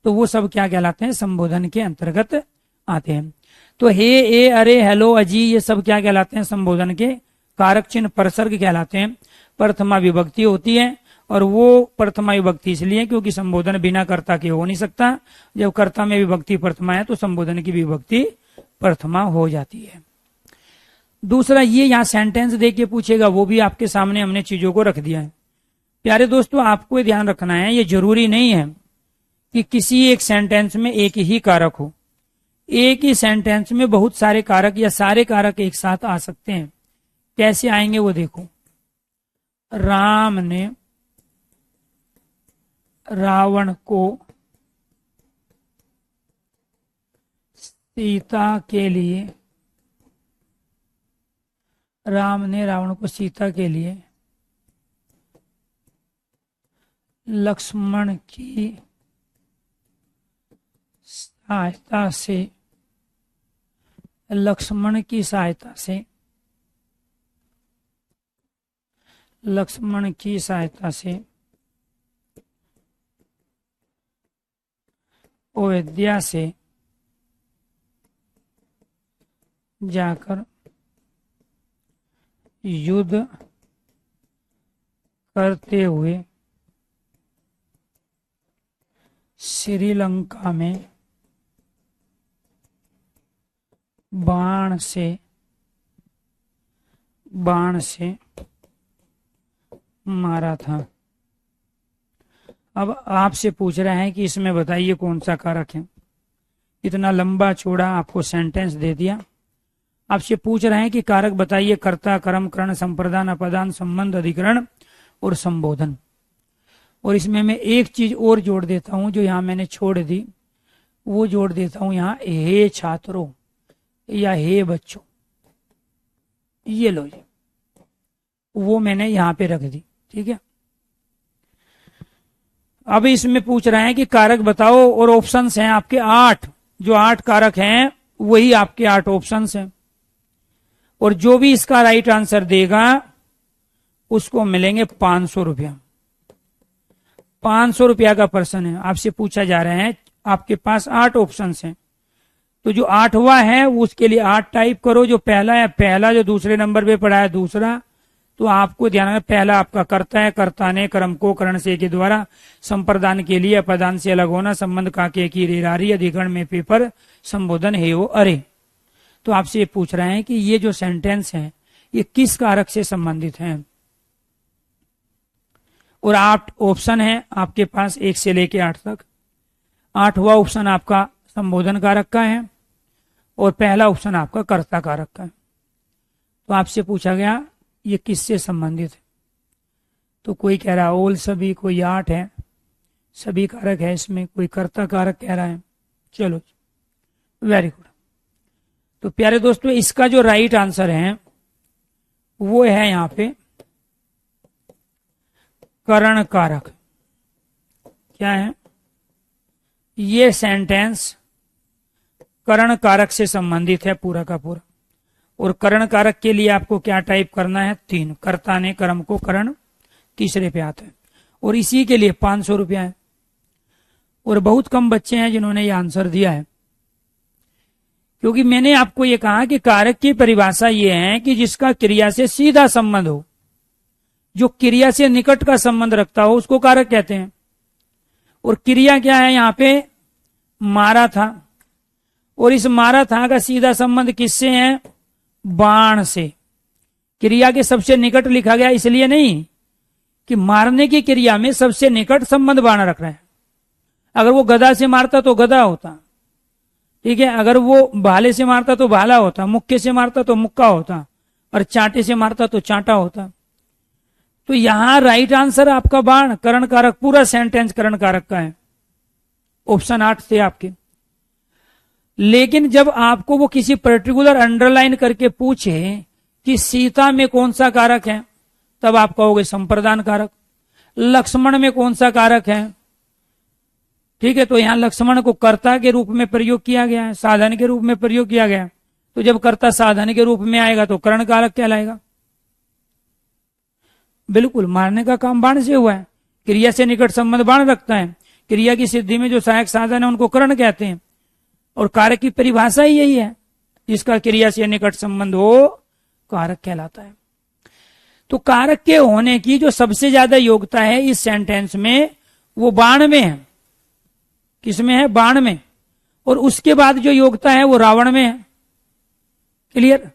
तो वो सब क्या कहलाते हैं? संबोधन के अंतर्गत आते हैं। तो हे, ए, अरे, हेलो, अजी, ये सब क्या कहलाते हैं? संबोधन के कारक चिन्ह प्रसर्ग कहलाते हैं। प्रथमा विभक्ति होती है, और वो प्रथमा विभक्ति इसलिए क्योंकि संबोधन बिना कर्ता के हो नहीं सकता। जब कर्ता में विभक्ति प्रथमा है तो संबोधन की विभक्ति प्रथमा हो जाती है। दूसरा, ये यहाँ सेंटेंस देके पूछेगा, वो भी आपके सामने हमने चीजों को रख दिया है। प्यारे दोस्तों, आपको ध्यान रखना है, ये जरूरी नहीं है कि किसी एक सेंटेंस में एक ही कारक हो। एक ही सेंटेंस में बहुत सारे कारक या सारे कारक एक साथ आ सकते हैं। कैसे आएंगे वो देखो। राम ने रावण को सीता के लिए, राम ने रावण को सीता के लिए लक्ष्मण की सहायता से, लक्ष्मण की सहायता से, लक्ष्मण की सहायता से अयोध्या से जाकर युद्ध करते हुए श्रीलंका में बाण से मारा था। अब आपसे पूछ रहे हैं कि इसमें बताइए कौन सा कारक है। इतना लंबा चौड़ा आपको सेंटेंस दे दिया। आपसे पूछ रहे हैं कि कारक बताइए, कर्ता, कर्म, करण, संप्रदान, अपदान, संबंध, अधिकरण और संबोधन। और इसमें मैं एक चीज और जोड़ देता हूं जो यहाँ मैंने छोड़ दी, वो जोड़ देता हूं यहाँ, हे छात्रों या हे बच्चों, ये लो जी, वो मैंने यहाँ पे रख दी, ठीक है। अब इसमें पूछ रहे हैं कि कारक बताओ, और ऑप्शंस हैं आपके 8, जो 8 कारक हैं वही आपके 8 ऑप्शंस हैं। और जो भी इसका राइट आंसर देगा उसको मिलेंगे 500 रुपया। 500 रुपया का प्रश्न है, आपसे पूछा जा रहा है। आपके पास 8 ऑप्शंस हैं, तो जो 8वां है उसके लिए 8 टाइप करो। जो पहला है पहला, जो दूसरे नंबर पे पड़ा है दूसरा। तो आपको ध्यान रखना, पहला आपका कर्ता है, कर्ता ने कर्म को करण से के द्वारा, संप्रदान के लिए अपदान से अलग होना, संबंध का के की रेरारी, अधिकरण में पेपर, संबोधन है वो अरे। तो आपसे ये पूछ रहे हैं कि ये जो सेंटेंस है ये किस कारक से संबंधित है। और 8 ऑप्शन है आपके पास 1 से लेके 8 तक। 8वां ऑप्शन आपका संबोधन कारक का है और पहला ऑप्शन आपका कर्ता कारक का है। तो आपसे पूछा गया ये किससे संबंधित है। तो कोई कह रहा है ऑल सभी, कोई 8 है, सभी कारक है इसमें, कोई कर्ता कारक कह रहा है। चलो वेरी गुड। तो प्यारे दोस्तों, इसका जो राइट आंसर है वो है यहाँ पे करण कारक। क्या है ये सेंटेंस? करण कारक से संबंधित है पूरा का पूरा। और करण कारक के लिए आपको क्या टाइप करना है? 3। कर्ता ने कर्म को करण तीसरे पे आता है, और इसी के लिए 500 रुपया है। और बहुत कम बच्चे हैं जिन्होंने ये आंसर दिया है, क्योंकि मैंने आपको ये कहा कि कारक की परिभाषा ये है कि जिसका क्रिया से सीधा संबंध हो, जो क्रिया से निकट का संबंध रखता हो उसको कारक कहते हैं। और क्रिया क्या है यहाँ पे? मारा था। और इस मारा था का सीधा संबंध किससे है? बाण से। क्रिया के सबसे निकट लिखा गया इसलिए नहीं कि मारने की क्रिया में सबसे निकट संबंध बाण रख रहा है। अगर वो गदा से मारता तो गदा होता, ठीक है, अगर वो भाले से मारता तो भाला होता, मुक्के से मारता तो मुक्का होता, और चांटे से मारता तो चांटा होता। तो यहां राइट आंसर आपका बाण, करण कारक, पूरा सेंटेंस करण कारक का है। ऑप्शन 8 थे आपके। लेकिन जब आपको वो किसी पर्टिकुलर अंडरलाइन करके पूछे कि सीता में कौन सा कारक है, तब आप कहोगे संप्रदान कारक। लक्ष्मण में कौन सा कारक है, ठीक है, तो यहां लक्ष्मण को कर्ता के रूप में प्रयोग किया गया है, साधन के रूप में प्रयोग किया गया है। तो जब कर्ता साधन के रूप में आएगा तो करण कारक कहलाएगा। बिल्कुल, मारने का काम बाण से हुआ है, क्रिया से निकट संबंध बाण रखता है। क्रिया की सिद्धि में जो सहायक साधन है उनको करण कहते हैं, और कारक की परिभाषा ही यही है, जिसका क्रिया से निकट संबंध हो कारक कहलाता है। तो कारक के होने की जो सबसे ज्यादा योग्यता है इस सेंटेंस में, वो बाण में है। किसमें है? बाण में। और उसके बाद जो योग्यता है वो रावण में है। क्लियर?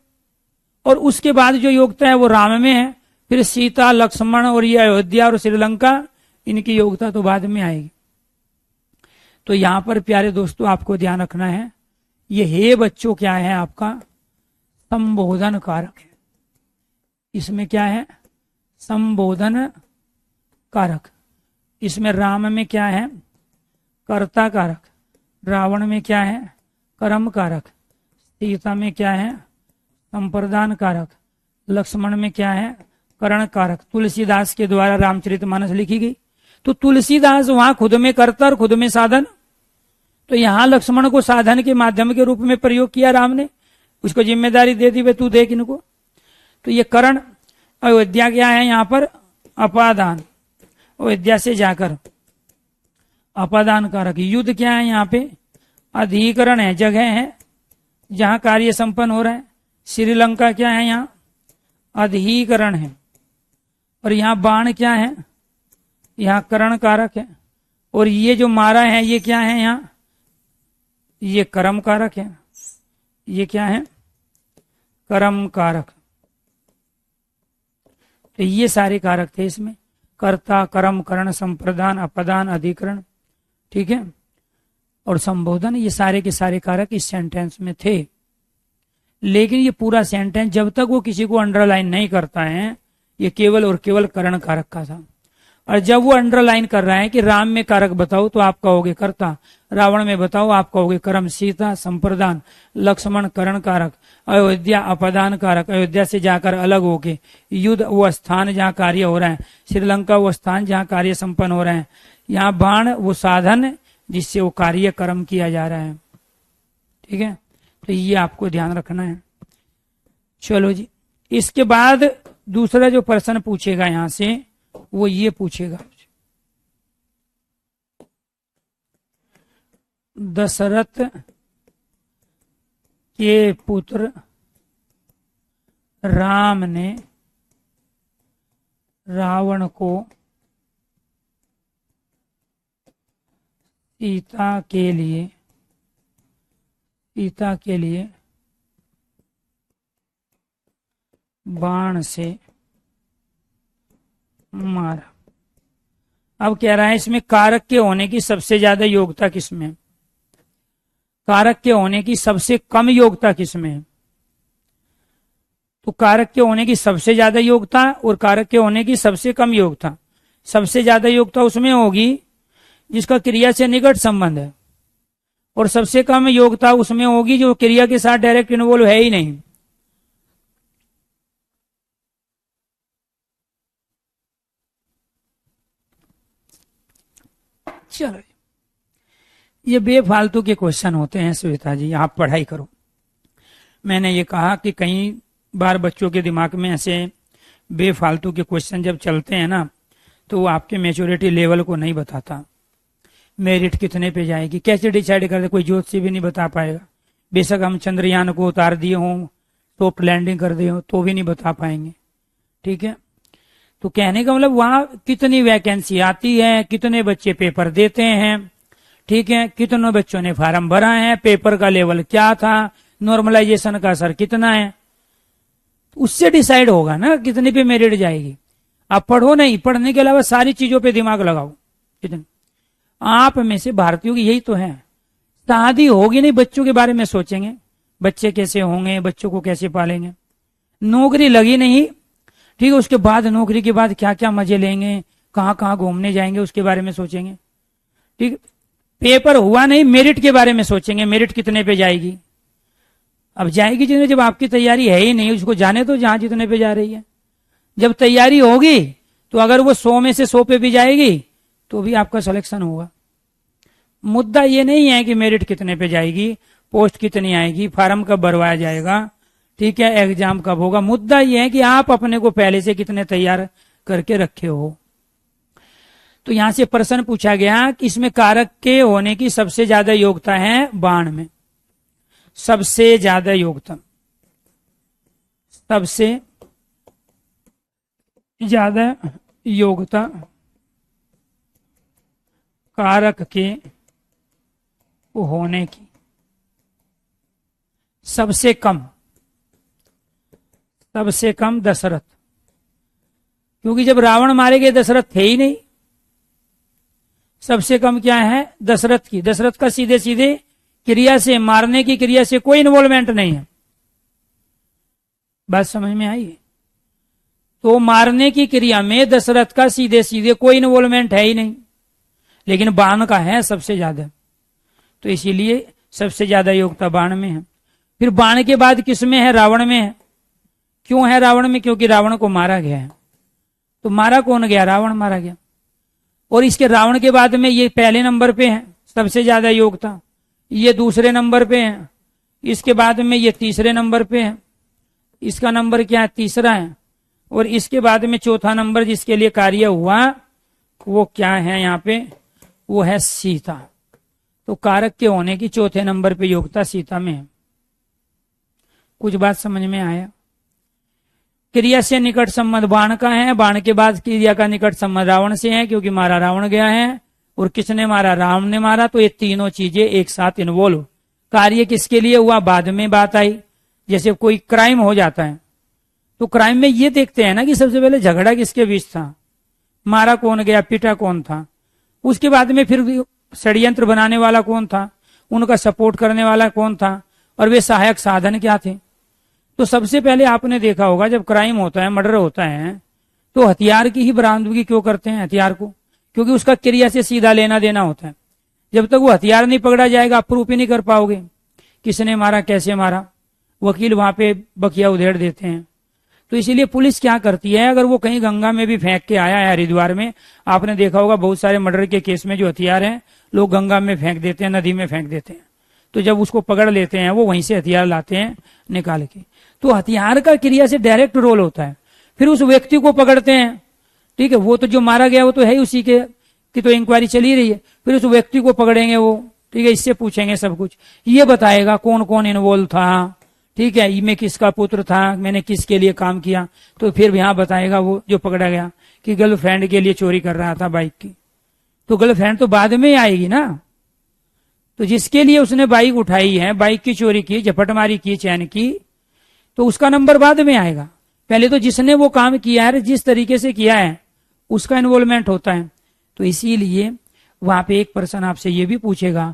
और उसके बाद जो योग्यता है वो राम में है। फिर सीता, लक्ष्मण और ये अयोध्या और श्रीलंका, इनकी योग्यता तो बाद में आएगी। तो यहां पर प्यारे दोस्तों आपको ध्यान रखना है, ये हे बच्चों क्या है आपका? संबोधन कारक है। इसमें क्या है? संबोधन कारक। इसमें राम में क्या है? कर्ता कारक। रावण में क्या है? कर्म कारक। सीता में क्या है? संप्रदान कारक। लक्ष्मण में क्या है? करण कारक। तुलसीदास के द्वारा रामचरितमानस लिखी गई। तो तुलसीदास वहां खुद में कर्ता और खुद में साधन, तो यहां लक्ष्मण को साधन के माध्यम के रूप में प्रयोग किया राम ने, उसको जिम्मेदारी दे दी, वे तू देख इनको। तो ये करण। अयोध्या क्या है यहां पर? अपादान। अयोध्या से जाकर अपादान कारक। युद्ध क्या है यहाँ पे? अधिकरण है, जगह है जहां कार्य संपन्न हो रहा है। श्रीलंका क्या है? यहाँ अधिकरण है। और यहाँ बाण क्या है? यहाँ करण कारक है। और ये जो मारा है ये क्या है? यहाँ ये कर्म कारक है। ये क्या है? कर्म कारक। तो ये सारे कारक थे इसमें, कर्ता, कर्म, करण, संप्रदान, अपदान, अधिकरण, ठीक है, और संबोधन। ये सारे के सारे कारक इस सेंटेंस में थे। लेकिन ये पूरा सेंटेंस जब तक वो किसी को अंडरलाइन नहीं करता है, ये केवल और केवल करण कारक का था। और जब वो अंडरलाइन कर रहा है कि राम में कारक बताओ, तो आप कहोगे कर्ता, रावण में बताओ आप कहोगे कर्म, सीता संप्रदान, लक्ष्मण करण कारक, अयोध्या अपदान कारक। अयोध्या से जाकर अलग होके, युद्ध वो स्थान जहाँ कार्य हो रहा है, श्रीलंका वो स्थान जहाँ कार्य संपन्न हो रहे हैं, यहाँ बाण वो साधन जिससे वो कार्य कर्म किया जा रहा है। ठीक है, तो ये आपको ध्यान रखना है। चलो जी, इसके बाद दूसरा जो प्रश्न पूछेगा यहां से वो ये पूछेगा, दशरथ के पुत्र राम ने रावण को सीता के लिए बाण से मारा। अब कह रहा है इसमें कारक के होने की सबसे ज्यादा योग्यता किसमें है? कारक के होने की सबसे कम योग्यता किसमें है? तो कारक के होने की सबसे ज्यादा योग्यता और कारक के होने की सबसे कम योग्यता। सबसे ज्यादा योग्यता उसमें होगी जिसका क्रिया से निकट संबंध है, और सबसे कम योग्यता उसमें होगी जो क्रिया के साथ डायरेक्ट इन्वॉल्व है ही नहीं। चलो, ये बेफालतू के क्वेश्चन होते हैं सुविता जी, आप पढ़ाई करो। मैंने ये कहा कि कई बार बच्चों के दिमाग में ऐसे बेफालतू के क्वेश्चन जब चलते हैं ना, तो वो आपके मैच्योरिटी लेवल को नहीं बताता। मेरिट कितने पे जाएगी कैसे डिसाइड कर दे, कोई ज्योतिषी भी नहीं बता पाएगा। बेशक हम चंद्रयान को उतार दिए हों, सॉफ्ट लैंडिंग कर दिए हो, तो भी नहीं बता पाएंगे। ठीक है, तो कहने का मतलब वहां कितनी वैकेंसी आती है, कितने बच्चे पेपर देते हैं, ठीक है, कितने बच्चों ने फॉर्म भरा है, पेपर का लेवल क्या था, नॉर्मलाइजेशन का असर कितना है, उससे डिसाइड होगा ना कितने पे मेरिट जाएगी। आप पढ़ो नहीं, पढ़ने के अलावा सारी चीजों पे दिमाग लगाओ। कितने आप में से भारतीयों की यही तो है, शादी होगी नहीं, बच्चों के बारे में सोचेंगे, बच्चे कैसे होंगे, बच्चों को कैसे पालेंगे। नौकरी लगी नहीं, ठीक है, उसके बाद नौकरी के बाद क्या क्या मजे लेंगे, कहाँ कहाँ घूमने जाएंगे, उसके बारे में सोचेंगे। ठीक, पेपर हुआ नहीं, मेरिट के बारे में सोचेंगे, मेरिट कितने पे जाएगी। अब जाएगी जितने, जब आपकी तैयारी है ही नहीं, उसको जाने तो जहां जितने पे जा रही है। जब तैयारी होगी तो अगर वो 100 में से 100 पे भी जाएगी तो भी आपका सिलेक्शन होगा। मुद्दा ये नहीं है कि मेरिट कितने पे जाएगी, पोस्ट कितनी आएगी, फार्म कब भरवाया जाएगा, ठीक है, एग्जाम कब होगा। मुद्दा ये है कि आप अपने को पहले से कितने तैयार करके रखे हो। तो यहां से प्रश्न पूछा गया कि इसमें कारक के होने की सबसे ज्यादा योग्यता है बाण में, सबसे ज्यादा योग्यता, सबसे ज्यादा योग्यता कारक के होने की, सबसे कम दशरथ, क्योंकि जब रावण मारे गए दशरथ थे ही नहीं। सबसे कम क्या है, दशरथ की। दशरथ का सीधे सीधे क्रिया से, मारने की क्रिया से कोई इन्वॉल्वमेंट नहीं है। बात समझ में आई? तो मारने की क्रिया में दशरथ का सीधे सीधे कोई इन्वॉल्वमेंट है ही नहीं, लेकिन बाण का है सबसे ज्यादा, तो इसीलिए सबसे ज्यादा योग्यता बाण में है। फिर बाण के बाद किस में है, रावण में है। क्यों है रावण में? क्योंकि रावण को मारा गया है। तो मारा कौन गया? रावण मारा गया। और इसके रावण के बाद में ये पहले नंबर पे है सबसे ज्यादा योग्यता, ये दूसरे नंबर पे है, इसके बाद में ये तीसरे नंबर पे है, इसका नंबर क्या है, तीसरा है, और इसके बाद में चौथा नंबर जिसके लिए कार्य हुआ वो क्या है यहाँ पे, वो है सीता। तो कारक के होने की चौथे नंबर पे योग्यता सीता में है। कुछ बात समझ में आया? क्रिया से निकट संबंध बाण का है, बाण के बाद क्रिया का निकट संबंध रावण से है, क्योंकि मारा रावण गया है। और किसने मारा? राम ने मारा। तो ये तीनों चीजें एक साथ इन्वॉल्व। कार्य किसके लिए हुआ? बाद में बात आई। जैसे कोई क्राइम हो जाता है तो क्राइम में ये देखते हैं ना कि सबसे पहले झगड़ा किसके बीच था, मारा कौन गया, पीटा कौन था, उसके बाद में फिर षड्यंत्र बनाने वाला कौन था, उनका सपोर्ट करने वाला कौन था, और वे सहायक साधन क्या थे। तो सबसे पहले आपने देखा होगा जब क्राइम होता है, मर्डर होता है, तो हथियार की ही बरामदगी क्यों करते हैं? हथियार को, क्योंकि उसका क्रिया से सीधा लेना देना होता है। जब तक वो हथियार नहीं पकड़ा जाएगा आप प्रूफ ही नहीं कर पाओगे किसने मारा, कैसे मारा। वकील वहां पे बकिया उधेड़ देते हैं। तो इसीलिए पुलिस क्या करती है, अगर वो कहीं गंगा में भी फेंक के आया है, हरिद्वार में आपने देखा होगा बहुत सारे मर्डर के केस में जो हथियार हैं लोग गंगा में फेंक देते हैं, नदी में फेंक देते हैं। तो जब उसको पकड़ लेते हैं वो वहीं से हथियार लाते हैं निकाल के। तो हथियार का क्रिया से डायरेक्ट रोल होता है। फिर उस व्यक्ति को पकड़ते हैं, ठीक है, वो तो जो मारा गया वो तो है ही उसी के की तो इंक्वायरी चली रही है। फिर उस व्यक्ति को पकड़ेंगे वो, ठीक है, इससे पूछेंगे सब कुछ, ये बताएगा कौन कौन इन्वॉल्व था, ठीक है, मैं किसका पुत्र था, मैंने किसके लिए काम किया। तो फिर यहाँ बताएगा वो जो पकड़ा गया कि गर्लफ्रेंड के लिए चोरी कर रहा था बाइक की। तो गर्लफ्रेंड तो बाद में आएगी ना। तो जिसके लिए उसने बाइक उठाई है, बाइक की चोरी की, झपटमारी की, चैन की, तो उसका नंबर बाद में आएगा। पहले तो जिसने वो काम किया है, जिस तरीके से किया है, उसका इन्वॉल्वमेंट होता है। तो इसीलिए वहां पे एक पर्सन आपसे ये भी पूछेगा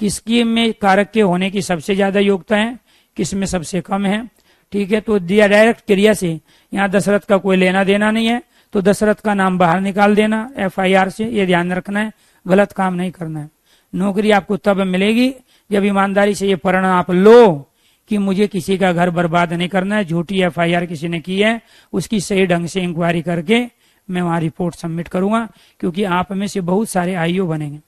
किसकी में कारक के होने की सबसे ज्यादा योग्यता है, किसमें सबसे कम है, ठीक है। तो दिया डायरेक्ट क्रिया से, यहाँ दशरथ का कोई लेना देना नहीं है, तो दशरथ का नाम बाहर निकाल देना FIR से, ये ध्यान रखना है, गलत काम नहीं करना है। नौकरी आपको तब मिलेगी जब ईमानदारी से ये प्रण आप लो कि मुझे किसी का घर बर्बाद नहीं करना है। झूठी FIR किसी ने की है उसकी सही ढंग से इंक्वायरी करके मैं वहां रिपोर्ट सबमिट करूंगा, क्योंकि आप में से बहुत सारे IO बनेंगे।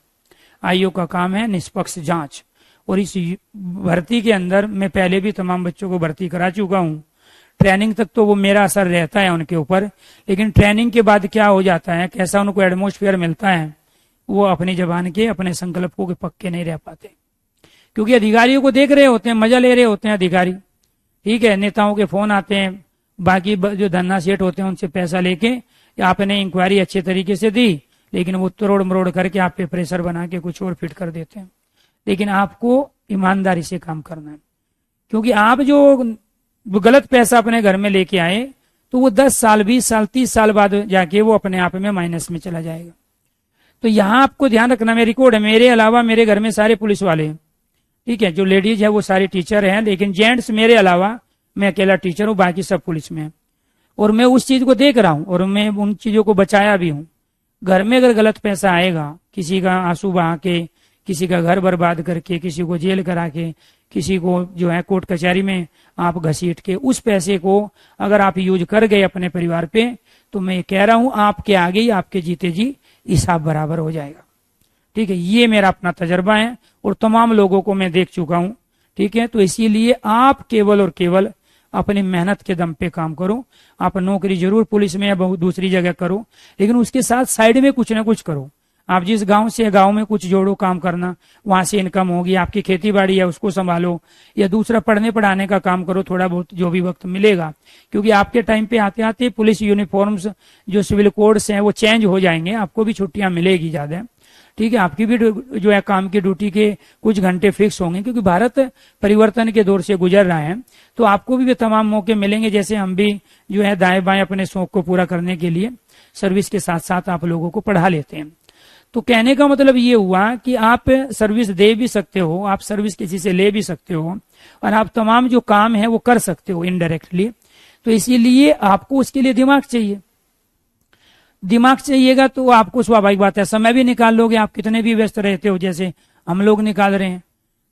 IO का काम है निष्पक्ष जांच। और इस भर्ती के अंदर मैं पहले भी तमाम बच्चों को भर्ती करा चुका हूँ। ट्रेनिंग तक तो वो मेरा असर रहता है उनके ऊपर, लेकिन ट्रेनिंग के बाद क्या हो जाता है, कैसा उनको एटमोस्फेयर मिलता है, वो अपनी जबान के, अपने संकल्पों के पक्के नहीं रह पाते। क्योंकि अधिकारियों को देख रहे होते हैं, मजा ले रहे होते हैं अधिकारी, ठीक है, नेताओं के फोन आते हैं, बाकी जो धन्ना सेठ होते हैं उनसे पैसा लेके आपने इंक्वायरी अच्छे तरीके से दी, लेकिन वो तोड़ मरोड़ करके आप पे प्रेशर बना के कुछ और फिट कर देते हैं। लेकिन आपको ईमानदारी से काम करना है, क्योंकि आप जो गलत पैसा अपने घर में लेके आए तो वो 10 साल 20 साल 30 साल बाद जाके वो अपने आप में माइनस में चला जाएगा। तो यहाँ आपको ध्यान रखना, मैं रिकॉर्ड है, मेरे अलावा मेरे घर में सारे पुलिस वाले हैं, ठीक है, जो लेडीज है वो सारी टीचर हैं, लेकिन जेंट्स मेरे अलावा मैं अकेला टीचर हूँ, बाकी सब पुलिस में है। और मैं उस चीज को देख रहा हूँ और मैं उन चीजों को बचाया भी हूँ। घर में अगर गलत पैसा आएगा, किसी का आंसू बहा के, किसी का घर बर्बाद करके, किसी को जेल करा के, किसी को जो है कोर्ट कचहरी में आप घसीट के, उस पैसे को अगर आप यूज कर गए अपने परिवार पे, तो मैं कह रहा हूं आपके आगे ही आपके जीते जी हिसाब बराबर हो जाएगा। ठीक है, ये मेरा अपना तजर्बा है और तमाम लोगों को मैं देख चुका हूं। ठीक है, तो इसीलिए आप केवल और केवल अपनी मेहनत के दम पे काम करो। आप नौकरी जरूर पुलिस में या बहुत दूसरी जगह करो, लेकिन उसके साथ साइड में कुछ ना कुछ करो। आप जिस गांव से गांव में कुछ जोड़ो काम करना, वहां से इनकम होगी, आपकी खेती बाड़ी है उसको संभालो, या दूसरा पढ़ने पढ़ाने का काम करो थोड़ा बहुत जो भी वक्त मिलेगा। क्योंकि आपके टाइम पे आते आते पुलिस यूनिफॉर्म्स जो सिविल कोड्स हैं वो चेंज हो जाएंगे, आपको भी छुट्टियां मिलेगी ज्यादा। ठीक है, आपकी भी जो है काम की ड्यूटी के कुछ घंटे फिक्स होंगे, क्योंकि भारत परिवर्तन के दौर से गुजर रहा है। तो आपको भी तमाम मौके मिलेंगे, जैसे हम भी जो है दाएं बाएं अपने शौक को पूरा करने के लिए सर्विस के साथ साथ आप लोगों को पढ़ा लेते हैं। तो कहने का मतलब ये हुआ कि आप सर्विस दे भी सकते हो, आप सर्विस किसी से ले भी सकते हो, और आप तमाम जो काम है वो कर सकते हो इनडायरेक्टली। तो इसीलिए आपको उसके लिए दिमाग चाहिए। दिमाग चाहिएगा तो आपको स्वाभाविक बात है समय भी निकाल लोगे, आप कितने भी व्यस्त रहते हो जैसे हम लोग निकाल रहे हैं।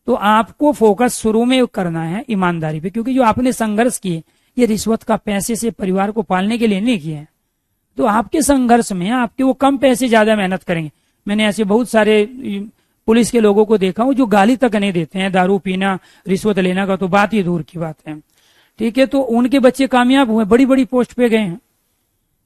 तो आपको फोकस शुरू में करना है ईमानदारी पे, क्योंकि जो आपने संघर्ष किए ये रिश्वत का पैसे से परिवार को पालने के लिए नहीं किए हैं। तो आपके संघर्ष में आपके वो कम पैसे ज्यादा मेहनत करेंगे। मैंने ऐसे बहुत सारे पुलिस के लोगों को देखा हूं जो गाली तक नहीं देते हैं, दारू पीना रिश्वत लेना का तो बात ही दूर की बात है। ठीक है, तो उनके बच्चे कामयाब हुए, बड़ी बड़ी पोस्ट पे गए हैं।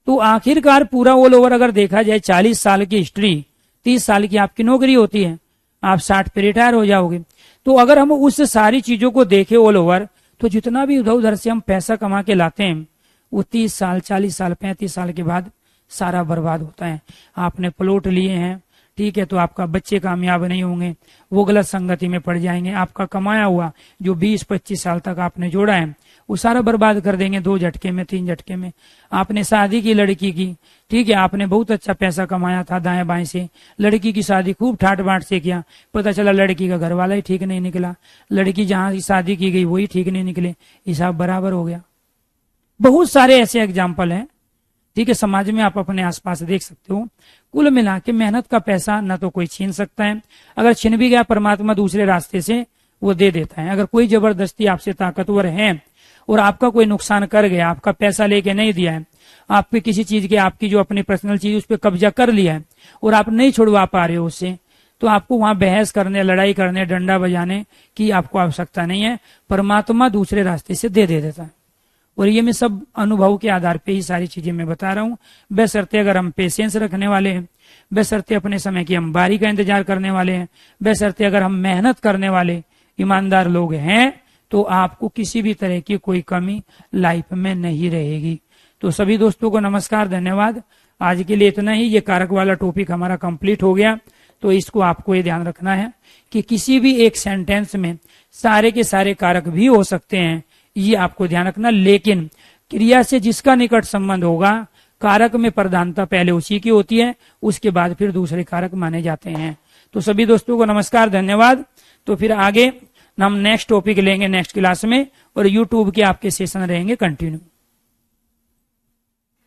तो आखिरकार पूरा ऑल ओवर अगर देखा जाए 40 साल की हिस्ट्री, 30 साल की आपकी नौकरी होती है, आप 60 पे रिटायर हो जाओगे। तो अगर हम उस सारी चीजों को देखें ऑल ओवर, तो जितना भी उधर उधर से हम पैसा कमा के लाते हैं वो 30 साल 40 साल 35 साल के बाद सारा बर्बाद होता है। आपने प्लॉट लिए हैं, ठीक है, तो आपका बच्चे कामयाब नहीं होंगे, वो गलत संगति में पड़ जाएंगे। आपका कमाया हुआ जो 20-25 साल तक आपने जोड़ा है वो सारा बर्बाद कर देंगे 2 झटके में 3 झटके में। आपने शादी की लड़की की, ठीक है, आपने बहुत अच्छा पैसा कमाया था दाएं बाएं से, लड़की की शादी खूब ठाट बाट से किया, पता चला लड़की का घर वाला ही ठीक नहीं निकला, लड़की जहां शादी की गई वही ठीक नहीं निकले, हिसाब बराबर हो गया। बहुत सारे ऐसे एग्जाम्पल हैं, ठीक है, समाज में आप अपने आसपास देख सकते हो। कुल मिला के मेहनत का पैसा न तो कोई छीन सकता है, अगर छीन भी गया परमात्मा दूसरे रास्ते से वो दे देता है। अगर कोई जबरदस्ती आपसे ताकतवर है और आपका कोई नुकसान कर गया, आपका पैसा लेके नहीं दिया है, आप पे किसी चीज के आपकी जो अपनी पर्सनल चीज उस पर कब्जा कर लिया है और आप नहीं छुड़वा पा रहे हो उससे, तो आपको वहां बहस करने, लड़ाई करने, डंडा बजाने की आपको आवश्यकता नहीं है। परमात्मा दूसरे रास्ते से दे देता है। और ये मैं सब अनुभव के आधार पे ही सारी चीजें मैं बता रहा हूँ। बशर्ते अगर हम पेशेंस रखने वाले हैं, बशर्ते अपने समय की हम बारी का इंतजार करने वाले हैं, बशर्ते अगर हम मेहनत करने वाले ईमानदार लोग हैं, तो आपको किसी भी तरह की कोई कमी लाइफ में नहीं रहेगी। तो सभी दोस्तों को नमस्कार, धन्यवाद। आज के लिए इतना ही। ये कारक वाला टॉपिक हमारा कंप्लीट हो गया। तो इसको आपको ये ध्यान रखना है कि किसी भी एक सेंटेंस में सारे के सारे कारक भी हो सकते हैं, ये आपको ध्यान रखना। लेकिन क्रिया से जिसका निकट संबंध होगा, कारक में प्रधानता पहले उसी की होती है, उसके बाद फिर दूसरे कारक माने जाते हैं। तो सभी दोस्तों को नमस्कार, धन्यवाद। तो फिर आगे हम नेक्स्ट टॉपिक लेंगे नेक्स्ट क्लास में, और यूट्यूब के आपके सेशन रहेंगे कंटिन्यू।